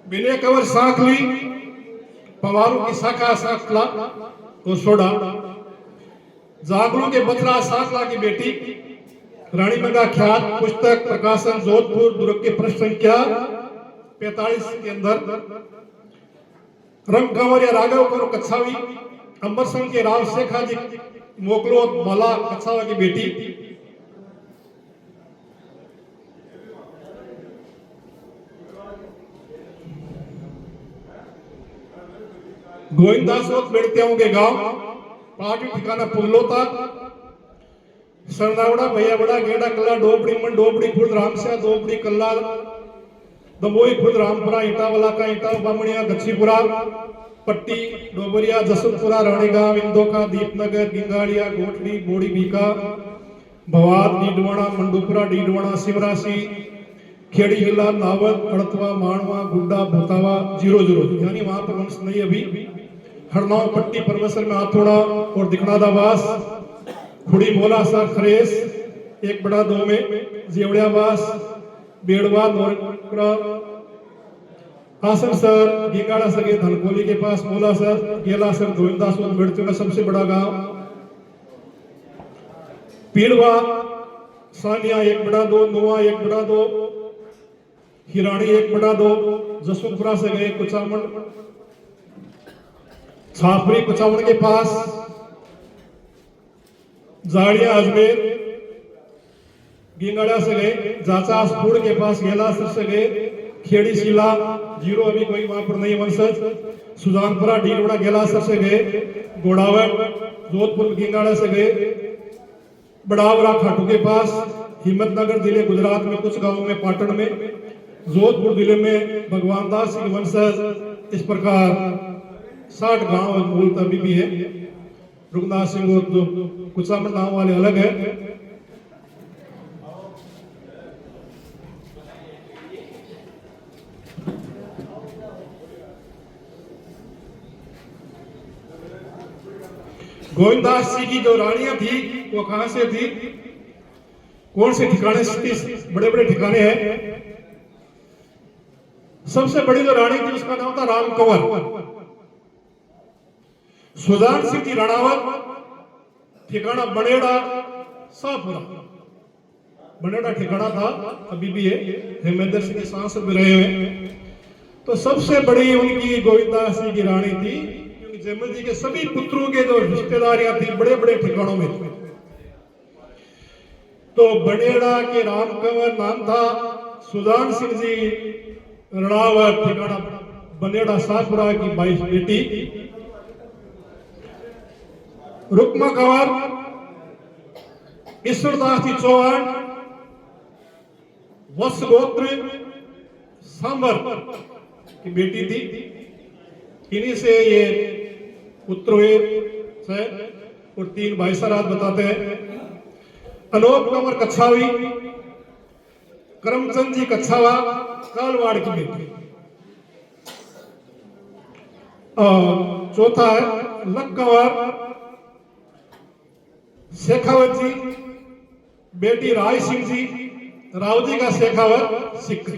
Speaker 2: बिने कंवर सांखली पवारू की शाखा सांखला को सोडा। जागलू के बथरा सांखला की बेटी रानी मंगा ख्यात पुस्तक प्रकाशन जोधपुर दुर्ग के पृष्ठ संख्या 45 के अंदर। रंग कंवर या राघव करो कच्छावी अंबर संघ के राव शेखा जी मोकलो बाला कच्छावा की बेटी। गोविंदासोत बेड़तियाओं के गांव पार्टी ठिकाना पुगलोता सरनावड़ा भैया बड़ा गेड़ा कल्ला डोबड़ी मन डोबड़ी खुद रामस्या डोबड़ी कल्ला दमोई खुद रामपुरा ईटावाला का ईटा बामणिया गच्छीपुरा पट्टी डोबरिया जसवंतपुरा राणीगांव इंदोका दीपनगर गिंगाड़िया गोठड़ी बोड़ी बीका भवाद डीडवाणा मंडूपुरा डीडवाणा शिवराशि खेड़ी हिला नावत अड़तवा माणवा गुड्डा भोतावा 00 यानी वहां पर वंश नहीं अभी। हरनाव पट्टी परमेश्वर में हाथोड़ा और दिखनादावास खुड़ी मोला सर खरेस 1/2 में जेवड़ियावास बेड़वा नौरपुरा आसन सर गिंगाड़ा सगे धनकोली के पास मोला सर गेला सर गोविंदासोत बेड़तियों का सबसे बड़ा गांव। पीड़वा सानिया 1/2 नुआ 1/2 हिरानी 1/2 जसवंतपुरा से गए कुचामन छापरी कुचामन के पास जाड़िया अजमेर गिंगाड़ा से गए जाचासपुर के पास गेलासर से गए खेड़ी शिला 0 अभी कोई वहां पर नहीं वंशज। सुजानपुरा डीडवाड़ा गेलासर से गए गोड़ावट जोधपुर गिंगाड़ा से गए बड़ावरा खाटू के पास हिम्मतनगर जिले गुजरात में कुछ गांवों में पाटन में जोधपुर जिले में भगवान दास सिंह वंशज। इस प्रकार 60 गांव मूल अभी भी है। रुगनाथ सिंह जो कुचामन नाम वाले अलग है। गोविंदास जी की जो रानियां थी वो कहां से थी, कौन से ठिकाने से? बड़े बड़े ठिकाने हैं। सबसे बड़ी जो रानी थी उसका नाम था राम कंवर। सुजान सिंह जी राणावत ठिकाना बनेड़ा शाहपुरा। बनेड़ा ठिकाना था अभी भी है, हेमेंद्र सिंह के सांसद भी रहे हुए। तो सबसे बड़ी उनकी गोविंदास जी की रानी थी क्योंकि जयमल जी के सभी पुत्रों के जो रिश्तेदारियां थी बड़े बड़े ठिकानों में थी। तो बनेड़ा के राम कंवर नाम था, सुजान सिंह जी राणावत ठिकाना बनेड़ा शाहपुरा की 22 बेटी। रुक्मा कंवर ईश्वरदास जी चौहान वत्स गोत्र सांबर की बेटी थी। इन्हीं से ये पुत्र हुए है और 3 भाईसारात बताते हैं। अनोप कंवर कच्छावी करमचंद जी कच्छावा कालवाड़ की बेटी। और चौथा है लक कंवर शेखावत जी बेटी राय सिंह जी राव जी का शेखावत सिख।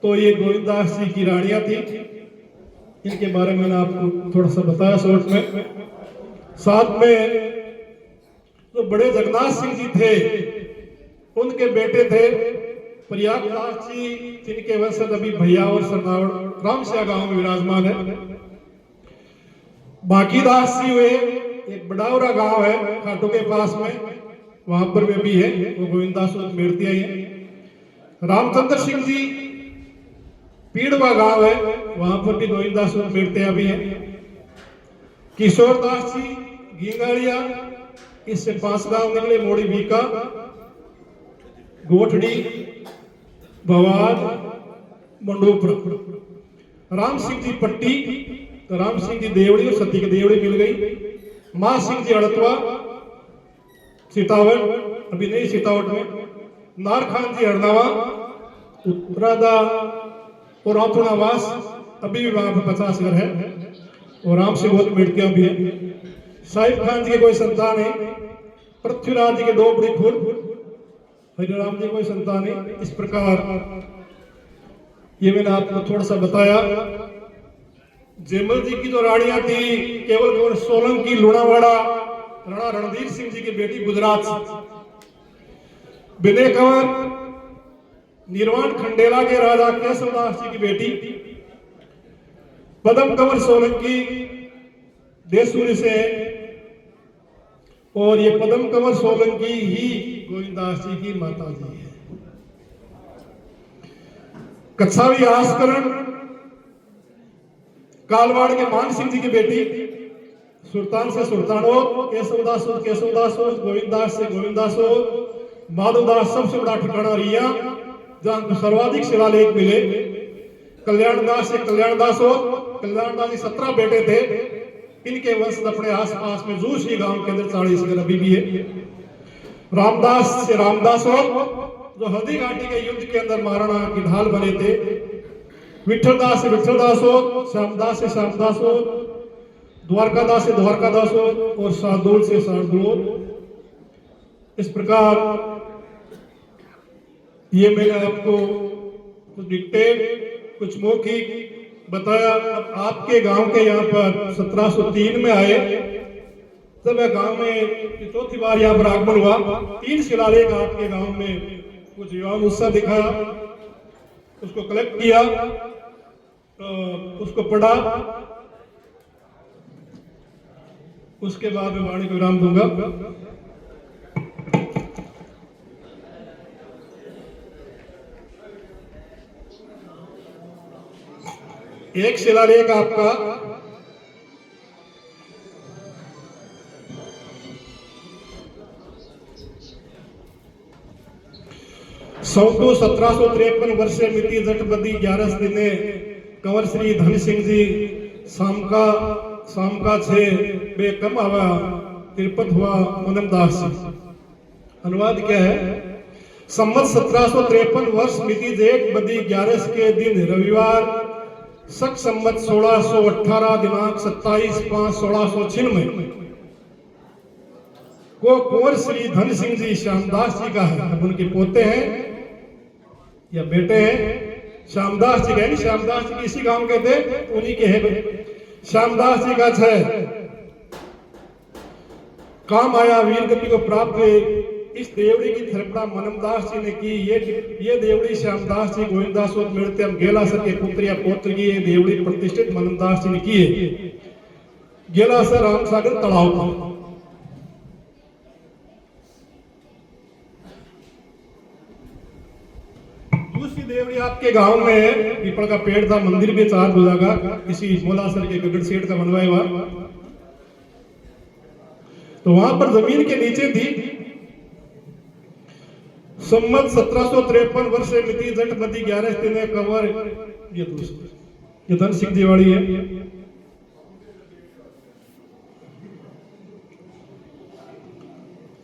Speaker 2: तो ये गोविंदास जी की रानियां थी। इनके बारे में मैंने आपको थोड़ा सा बताया शॉर्ट में। साथ में जो बड़े जगन्नाथ सिंह जी थे उनके बेटे थे प्रयागदास जी, जिनके वंशज अभी भैया और सरनावड़ रामस्या गांव में विराजमान है। बाकीदास जी हुए एक बड़ावरा गांव है खाटू के पास में, वहां पर वे भी है, वो गोविंदासोत मेड़तिया ही है। रामचंद्र सिंह जी पीड़वा गांव है, वहां पर भी गोविंदासोत मेड़तिया भी है। किशोरदास जी गिंगाड़िया, इससे 5 गांव निकले मोड़ी बीका गोठड़ी भवाद मंडोपुर। राम सिंह जी पट्टी, तो राम सिंह जी देवड़ी और सती की देवड़ी मिल गई। मां सिंह जी अड़तवा सीतावट, अभी नहीं सीतावट में, नारखान जी हरनावा, उत्तरादा और रातुणावास, अभी भी वहां पर 50 घर है और राम से बहुत बेटियां भी है। साहिब खान जी के कोई संतान है, पृथ्वीराज जी के डोबड़ी खुर्द, हरिराम जी कोई संतान है। इस प्रकार ये मैंने आपको थोड़ा सा बताया। जयमल जी की जो रानियां थी केवल सोलंकी, लुणावाड़ा, राणा रणधीर सिंह जी की बेटी गुजरात से, विनय कंवर, निर्वाण खंडेला के राजा केशवदास जी की बेटी, पदम कंवर सोलंकी देसूरी से, और ये पदम कंवर सोलंकी ही गोविंदास जी की माता जी है। कच्छावी आस्करण कालवाड़ के मान सिंह जी की बेटी, सुल्तान से सुल्तानो, केशवदास गोविंदास से गोविंदासो, माधवदास सबसे बड़ा ठिकाना रिया जहां को सर्वाधिक शिलालेख मिले। कल्याणदास से कल्याणदास हो, कल्याणदास के 17 बेटे थे। इनके वंश अपने आसपास में जूशी गांव के अंदर 40 घर अभी भी है। रामदास से रामदास हो जो हल्दी घाटी के युद्ध के अंदर महाराणा की ढाल बने थे। विठलदास से विठलदास हो, श्यामदास से श्यामदास हो, द्वारकादास से द्वारकादास हो और शार्दुल से शार्दुल। इस प्रकार ये मैंने आपको कुछ डिटेल, कुछ मौखिक बताया। अब आपके गांव के यहाँ पर 1703 में आए, जब गांव में चौथी बार यहाँ पर आगमन हुआ, 3 शिलालेख आपके गांव में कुछ युवाओं ने उत्साह दिखाया, उसको कलेक्ट किया, उसको पढ़ा, उसके बाद मैं वाणी को विराम दूंगा। एक शिलालेख आपका सौतो 1753 वर्षे मिति जटबदी 11 दिने कंवर श्री धन सिंह जी सामका छे बे कम आवा तिरपत हुआ मुनमदास। अनुवाद क्या है? संवत 1753 वर्ष मिति जेठ बदी 11 के दिन रविवार सक संवत 1618 दिनांक 27/5/1696 को कुंवर श्री धन सिंह जी श्यामदास जी का है। अब उनके पोते हैं या बेटे हैं। श्यामदास जी गए, श्यामदास जी इसी गांव के थे, उन्हीं के हैं। श्यामदास जी का 6 काम आया वीर गति को प्राप्त हुए। इस देवड़ी की थरपड़ा मनमदास जी ने की। ये देवड़ी श्यामदास जी गोविंदास मिलते हम गेलासर के पुत्र या पौत्र की ये देवड़ी प्रतिष्ठित मनमदास जी ने की है। गेलासर रामसागर तलाव पर। दूसरी देवड़ी आपके गांव में है, पीपल का पेड़ था, मंदिर भी 4 भुजा का, किसी मोलासर के गगड़ सेठ का बनवाया हुआ। तो वहां पर जमीन के नीचे थी। संवत 1753 वर्ष मिति जटमती 11 दिन कंवर, ये दूसरी, ये धन सिंह जी वाली है।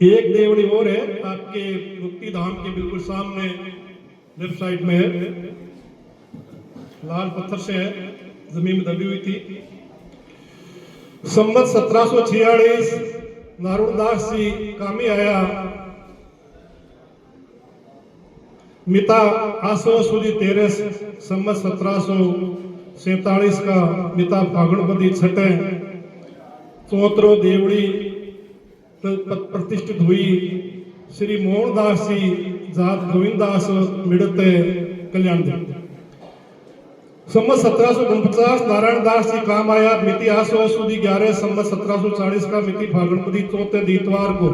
Speaker 2: एक देवड़ी और है आपके मुक्ति धाम के बिल्कुल सामने लेफ्ट साइड में है, लाल पत्थर से है, जमीन में दबी हुई थी। संवत 1746 नारुणदास जी कामी आया मिता आसो सुदी 13 संवत 1747 का मिता फागुनपदी 6 चौतरो देवड़ी प्रतिष्ठित हुई। श्री मोहनदास जी जात गोविंदास मिड़ते कल्याण देव। संवत 1749 नारायणदास जी काम आया मिति आसो सुदी 11 संवत 1740 का मिति फागुनपदी 4 दीतवार को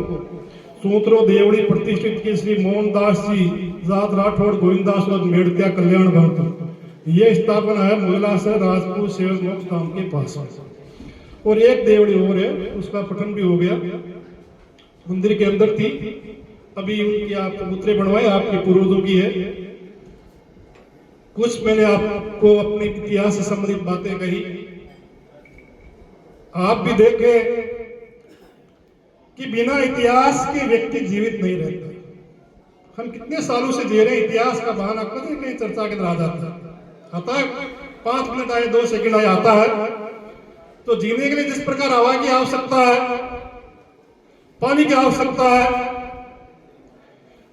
Speaker 2: सूत्रो देवड़ी प्रतिष्ठित की। श्री मोहनदास जी जात राठौड़ गोविंदास मेड़त्या कल्याण भक्त। ये स्थापना है मुगलासर राजपूत सेवक मोक्ष धाम के पास। और एक देवड़ी और है, उसका पठन भी हो गया, मंदिर के अंदर थी। अभी उनकी आप कबूतरे बनवाए, आपके पूर्वजों की है। कुछ मैंने आपको अपने इतिहास से संबंधित बातें कही। आप भी देखे कि बिना इतिहास के व्यक्ति जीवित नहीं रहता। हम कितने सालों से जी रहे हैं, इतिहास का बहाना कहीं कहीं चर्चा के अंदर आ जाता आता है, 5 मिनट आए 2 सेकंड आए आता है। तो जीने के लिए जिस प्रकार हवा की आवश्यकता है, पानी की आवश्यकता है,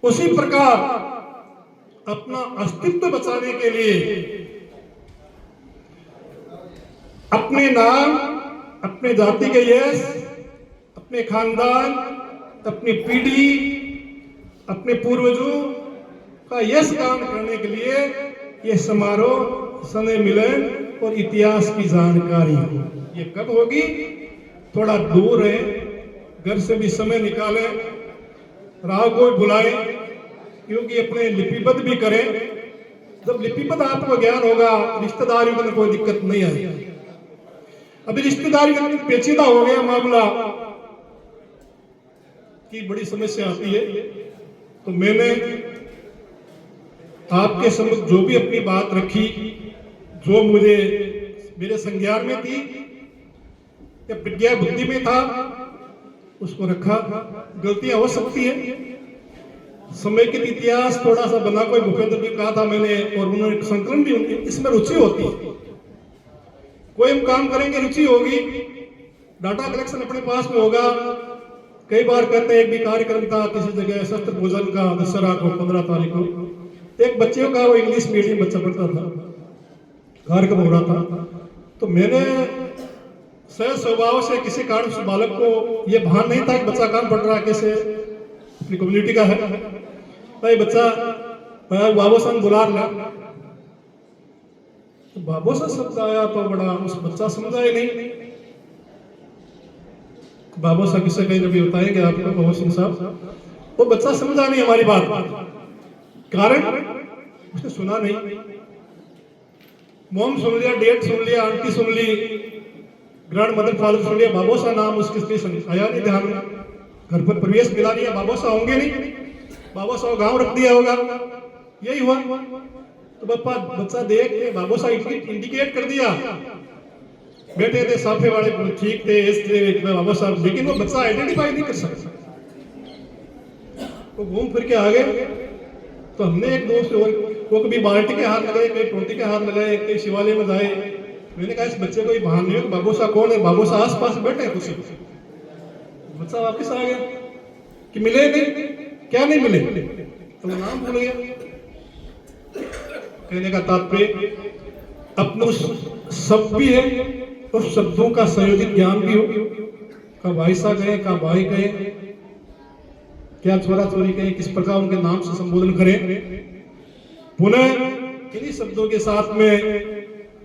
Speaker 2: उसी प्रकार अपना अस्तित्व बचाने के लिए अपने नाम, अपने जाति के यश, अपने खानदान, अपनी पीढ़ी, अपने पूर्वजों का यश गान करने के लिए ये समारोह, स्नेह मिलन और इतिहास की जानकारी ये कब होगी? थोड़ा दूर है, घर से भी समय निकालें, राह को बुलाएं, क्योंकि अपने लिपिबद्ध भी करें। जब लिपिबद्ध आपको ज्ञान होगा, रिश्तेदारियों में कोई दिक्कत नहीं आएगी। अभी रिश्तेदारी का पेचीदा हो गया मामला की बड़ी समस्या आती है। तो मैंने आपके समक्ष जो भी अपनी बात रखी, जो मुझे मेरे संज्ञान में थी या प्रज्ञा बुद्धि में था, उसको रखा। गलतियां हो सकती है, समय के इतिहास थोड़ा सा बना, कोई भूपेंद्र भी कहा था मैंने, और उन्होंने संकलन भी, इसमें रुचि होती है। कोई हम काम करेंगे, रुचि होगी, डाटा कलेक्शन अपने पास में होगा। कई बार कहते हैं, एक भी कार्यक्रम था किसी जगह शस्त्र पूजन का, दशहरा को 15 तारीख को, एक बच्चे का, वो इंग्लिश मीडियम बच्चा पढ़ता था, कार्यक्रम हो रहा था। तो मैंने सहज स्वभाव से किसी कारण उस बालक को ये भान नहीं था कि बच्चा काम पढ़ रहा है, कैसे अपनी कम्युनिटी का है भाई बच्चा, बाबू साहब बुला रहा। तो बाबू साहब शब्द आया तो बड़ा उस बच्चा समझा ही नहीं। बाबू साहब किसे कहीं कभी बताएंगे आपको, बाबू सिंह साहब, वो बच्चा समझा नहीं हमारी बात, कारण उसने सुना नहीं। मोम सुन लिया, डेट सुन लिया, आंटी सुन ली, ग्रैंड मदर फादर सुन लिया, बाबू साहब नाम उसके आया नहीं ध्यान में। घर पर प्रवेश मिला दिया, बाबू साहब होंगे नहीं, बाबू साहब गांव रख दिया होगा, यही हुआ। तो बच्चा देख के बाबू साहब इंडिकेट कर दिया, बैठे थे साफे वाले ठीक थे, इसलिए बाबू साहब, लेकिन वो बच्चा आइडेंटिफाई नहीं कर सकता। वो घूम फिर के आ गए। तो हमने एक दोस्त और, वो कभी बाल्टी के हाथ लगाए, कभी टोटी के हाथ लगाए, कभी शिवालय में जाए। मैंने कहा इस बच्चे को ही बहान नहीं हो, बाबू साहब कौन है? बाबू साहब आस पास बैठे कुछ। बच्चा वापस आ गया कि मिले नहीं, क्या नहीं मिले, तो नाम भूल गया। कहने का तात्पर्य अपने शब्द भी है और शब्दों का संयोजित ज्ञान भी हो। का भाई साहब कहे, का भाई कहे, क्या छोरा छोरी कहे, किस प्रकार उनके नाम से संबोधन करें। पुनः इन्हीं शब्दों के साथ में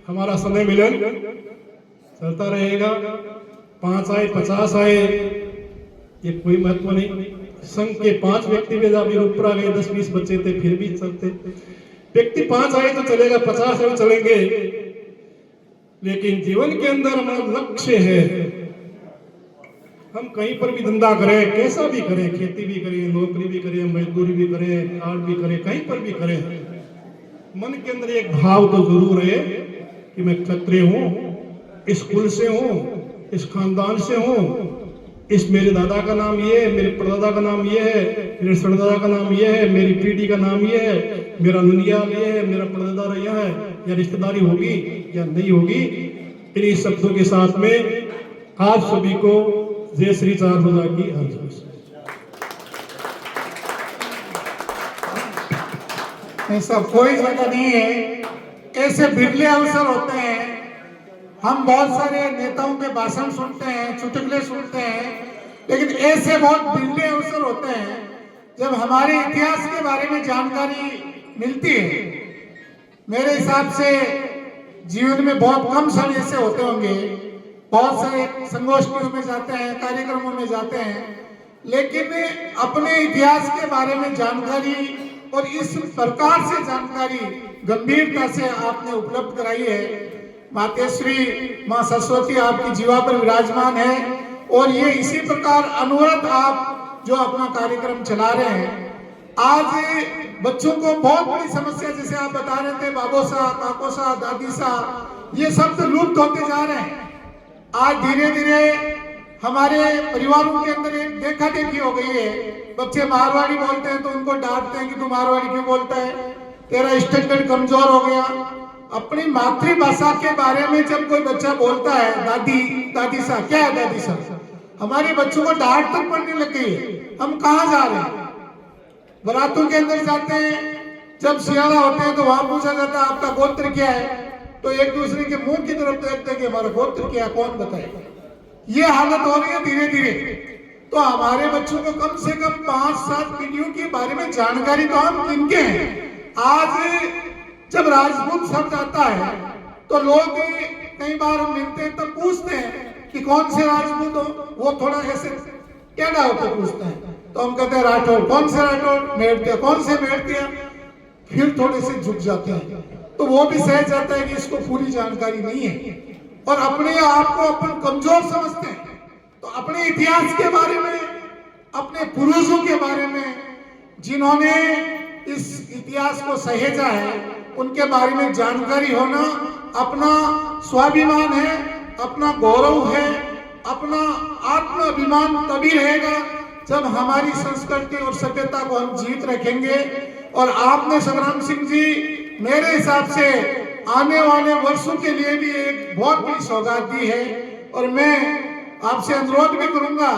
Speaker 2: हमारा समय मिलन चलता रहेगा। 5 आए 50 आए, ये कोई महत्व नहीं। संघ के 5 व्यक्ति भी अभी ऊपर आ गए, 10-20 बच्चे थे, फिर भी चलते। व्यक्ति 5 आए तो चलेगा, 50 आए चलेंगे, लेकिन जीवन के अंदर हमारा लक्ष्य है। हम कहीं पर भी धंधा करें, कैसा भी करें, खेती भी करें, नौकरी भी करें, मजदूरी भी करें, आर्ट भी करें, कहीं पर भी करें, मन के अंदर एक भाव तो जरूर है कि मैं क्षत्रिय हूं, इस कुल से हूं, इस खानदान से हूं, इस मेरे दादा का नाम ये है, मेरे परदादा का नाम ये है, मेरे सरदादा का नाम ये है, मेरी पीढ़ी का नाम ये है, मेरा ननियाल ये है, मेरा परदादा यह है। या रिश्तेदारी होगी या नहीं होगी, इन्हीं शब्दों के साथ में आप सभी को जय श्री 4 की आशीष।
Speaker 1: ऐसा कोई जगह नहीं है, ऐसे बिरले अवसर होते हैं। हम बहुत सारे नेताओं के भाषण सुनते हैं, चुटकुले सुनते हैं, लेकिन ऐसे बहुत बिरले अवसर होते हैं जब हमारे इतिहास के बारे में जानकारी मिलती है। मेरे हिसाब से जीवन में बहुत कम समय ऐसे होते होंगे, बहुत सारे संगोष्ठियों में जाते हैं, कार्यक्रमों में जाते हैं, लेकिन अपने इतिहास के बारे में जानकारी और इस प्रकार से जानकारी गंभीरता से आपने उपलब्ध कराई है। मातेश्वरी माँ सरस्वती आपकी जीवा पर विराजमान है और ये इसी प्रकार अनवरत आप जो अपना कार्यक्रम चला रहे हैं। आज बच्चों को बहुत बड़ी समस्या, जैसे आप बता रहे थे, बाबोसा, काकोसा, दादीसा, ये शब्द लुप्त होते जा रहे हैं। आज धीरे धीरे हमारे परिवारों के अंदर एक देखा देखी हो गई है। बच्चे मारवाड़ी बोलते हैं तो उनको डांटते हैं कि तू मारवाड़ी क्यों बोलता है, तेरा स्टैंडर्ड कमजोर हो गया। अपनी मातृभाषा के बारे में जब कोई बच्चा बोलता है, दादी दादी सा, क्या है दादी सा, हमारे बच्चों को डांट तक पड़ने लग गई है। हम कहाँ जा रहे हैं? बारातों के अंदर जाते हैं, जब सियारा होते हैं तो वहां पूछा जाता है आपका गोत्र क्या है, तो एक दूसरे के मुंह की तरफ देखते हैं कि हमारा गोत्र क्या है, कौन बताएगा। ये हालत हो रही है धीरे धीरे। तो हमारे बच्चों को कम से कम 5-7 पीढ़ियों के बारे में जानकारी तो हम किनके हैं। आज जब राजपूत शब्द आता है तो लोग कई बार हम मिलते हैं तब पूछते हैं कि कौन से राजपूत हो, वो थोड़ा ऐसे टेढ़ा होकर पूछते हैं, तो हम कहते हैं राठौर। कौन से राठौर? मेड़तिया। कौन से मेड़तिया? फिर थोड़े से झुक जाते हैं, तो वो भी सहज जाता है कि इसको पूरी जानकारी नहीं है और अपने आप को अपन कमजोर समझते हैं। तो अपने इतिहास के बारे में, अपने पूर्वजों के बारे में, जिन्होंने इस इतिहास को सहेजा है, उनके बारे में जानकारी होना अपना स्वाभिमान है, अपना गौरव है, अपना आत्माभिमान तभी रहेगा जब हमारी संस्कृति और सभ्यता को हम जीत रखेंगे। और आपने संग्राम सिंह जी मेरे हिसाब से आने वाले वर्षों के लिए भी एक बहुत बड़ी सौगात दी है। और मैं आपसे अनुरोध भी करूंगा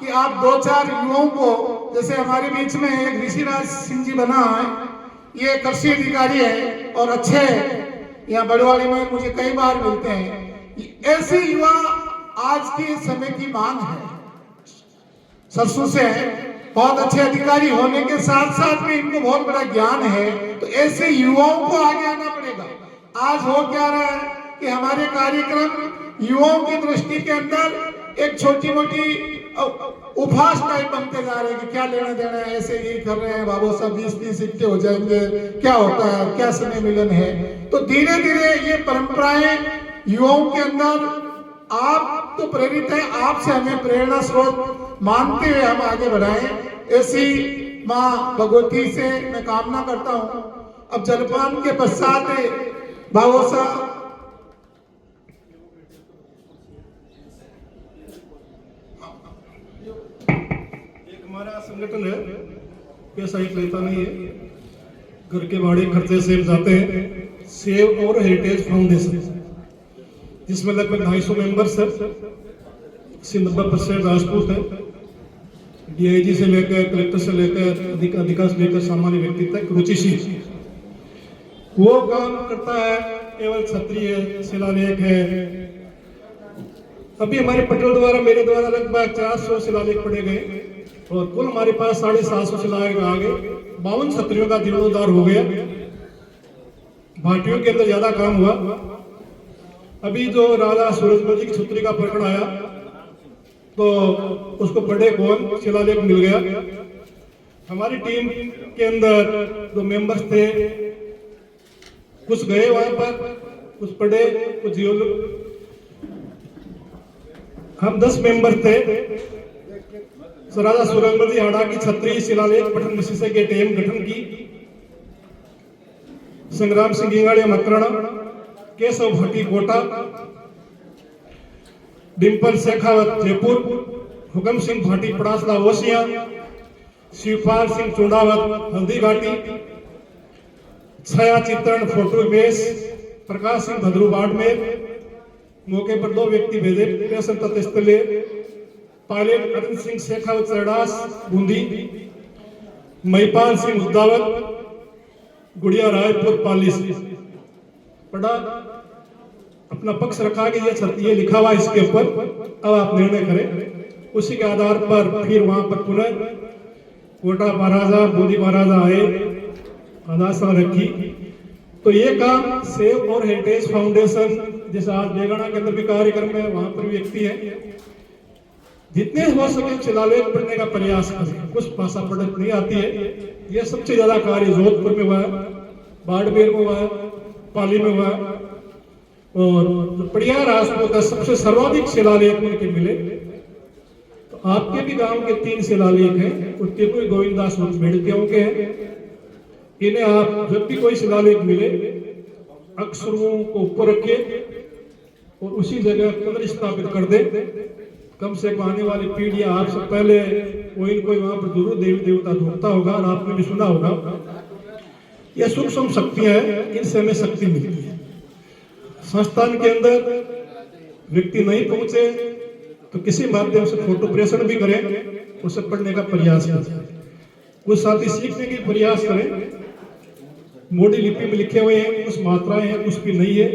Speaker 1: कि आप 2-4 युवाओं को, जैसे हमारे बीच में एक ऋषिराज सिंह जी बना है, ये कृषि अधिकारी है और अच्छे यहाँ बड़वाड़ी में मुझे कई बार मिलते हैं। ऐसे युवा आज के समय की मांग है। सरसों से बहुत अच्छे अधिकारी होने के साथ साथ में इनको बहुत बड़ा ज्ञान है, तो ऐसे युवाओं को आगे आना पड़ेगा। आज हो क्या रहा है कि हमारे कार्यक्रम युवाओं की दृष्टि के अंदर एक छोटी मोटी उपहास टाइप बनते जा रहे हैं कि क्या लेना देना है, ऐसे ही कर रहे हैं बाबू साहब, 20-20 इक्के हो जाएंगे, क्या होता है, क्या समय मिलन है। तो धीरे धीरे ये परंपराएं युवाओं के अंदर, आप तो प्रेरित है, आपसे हमें प्रेरणा स्रोत मानते हुए हम आगे बढ़ाएं। ऐसी माँ भगवती से मैं कामना करता हूं। अब जलपान के पश्चात बाबू साहब
Speaker 2: एक हमारा संगठन है, पैसा ही लेता नहीं है, घर के भाड़े खर्चे से जाते हैं, सेव और हेरिटेज फाउंडेशन, जिसमें लगभग 250 मेंबर्स है। 90% राजपूत है। डीआईजी से लेकर कलेक्टर से लेकर अधिकारी से लेकर सामान्य व्यक्ति तक रुचिशील वो काम करता है। केवल क्षत्रिय शिलालेख है। अभी हमारे पटेल द्वारा, मेरे द्वारा लगभग 400 शिलालेख पढ़े गए और कुल हमारे पास 750 शिलालेख आ गए। 52 क्षत्रियों का जीर्णोद्धार हो गया। भाटियों के अंदर ज्यादा काम हुआ। अभी जो राजा सूरजमल जी की छुत्री का प्रकरण आया तो उसको पढ़े कौन, शिलालेख मिल गया। हमारी टीम के अंदर जो मेंबर्स थे, कुछ गए वहां पर, कुछ पढ़े, कुछ हम 10 मेंबर थे। राजा सूरजमल जी हाड़ा की छत्री शिलालेख पठन विशेषज्ञ टीम गठन की। संग्राम सिंह गिंगाड़िया मकराना, केशव भाटी कोटा, डिम्पल शेखावत जयपुर, हुकम सिंह भाटी पड़ासला ओसिया, शिवपाल सिंह चुंडावत हल्दी घाटी, छाया चित्रण फोटो इमेज प्रकाश सिंह भद्रू बाड़मेर। मौके पर 2 व्यक्ति भेजे, स्टेशन तत्स्थले पायलट अरविंद सिंह शेखावत सरडास बूंदी, महिपाल सिंह उद्दावत, गुड़िया रायपुर पाली से पढ़ा, अपना पक्ष रखा कि ये लिखा हुआ इसके ऊपर, अब आप निर्णय करें। उसी के आधार पर फिर वहां पर पुनः कोटा महाराजा, बूंदी महाराजा आए, आदासा रखी। तो ये काम सेव और हेरिटेज फाउंडेशन, जैसे आज बेगाना के अंदर भी कार्यक्रम है, वहां पर भी व्यक्ति है, जितने हो सके शिलालेख पढ़ने का प्रयास करें। कुछ भाषा पढ़ नहीं आती है। ये सबसे ज्यादा कार्य जोधपुर में हुआ है, बाड़मेर में हुआ है, पाली में हुआ है। और जो पड़िया राजपूत का सबसे सर्वाधिक शिलालेख उनके मिले। तो आपके भी गांव के 3 शिलालेख हैं, उसके कोई गोविंदास मेड़तियों के हैं। इन्हें आप जब भी कोई शिलालेख मिले, अक्षरों को ऊपर रखे और उसी जगह पुनर्स्थापित कर दे। कम से कम आने वाली पीढ़ियां आपसे पहले कोई न कोई वहां पर जरूर देवी देवता ढूंढता होगा और आपने भी सुना होगा। यह सूक्ष्म शक्तियां हैं, इनसे हमें शक्ति मिलती है। संस्थान के अंदर व्यक्ति नहीं पहुंचे तो किसी माध्यम से फोटो प्रेषण भी करें, उसे पढ़ने का प्रयास करें। कुछ साथी सीखने के प्रयास करें। मोडी लिपि में लिखे हुए हैं, कुछ मात्राएं हैं, कुछ भी नहीं है।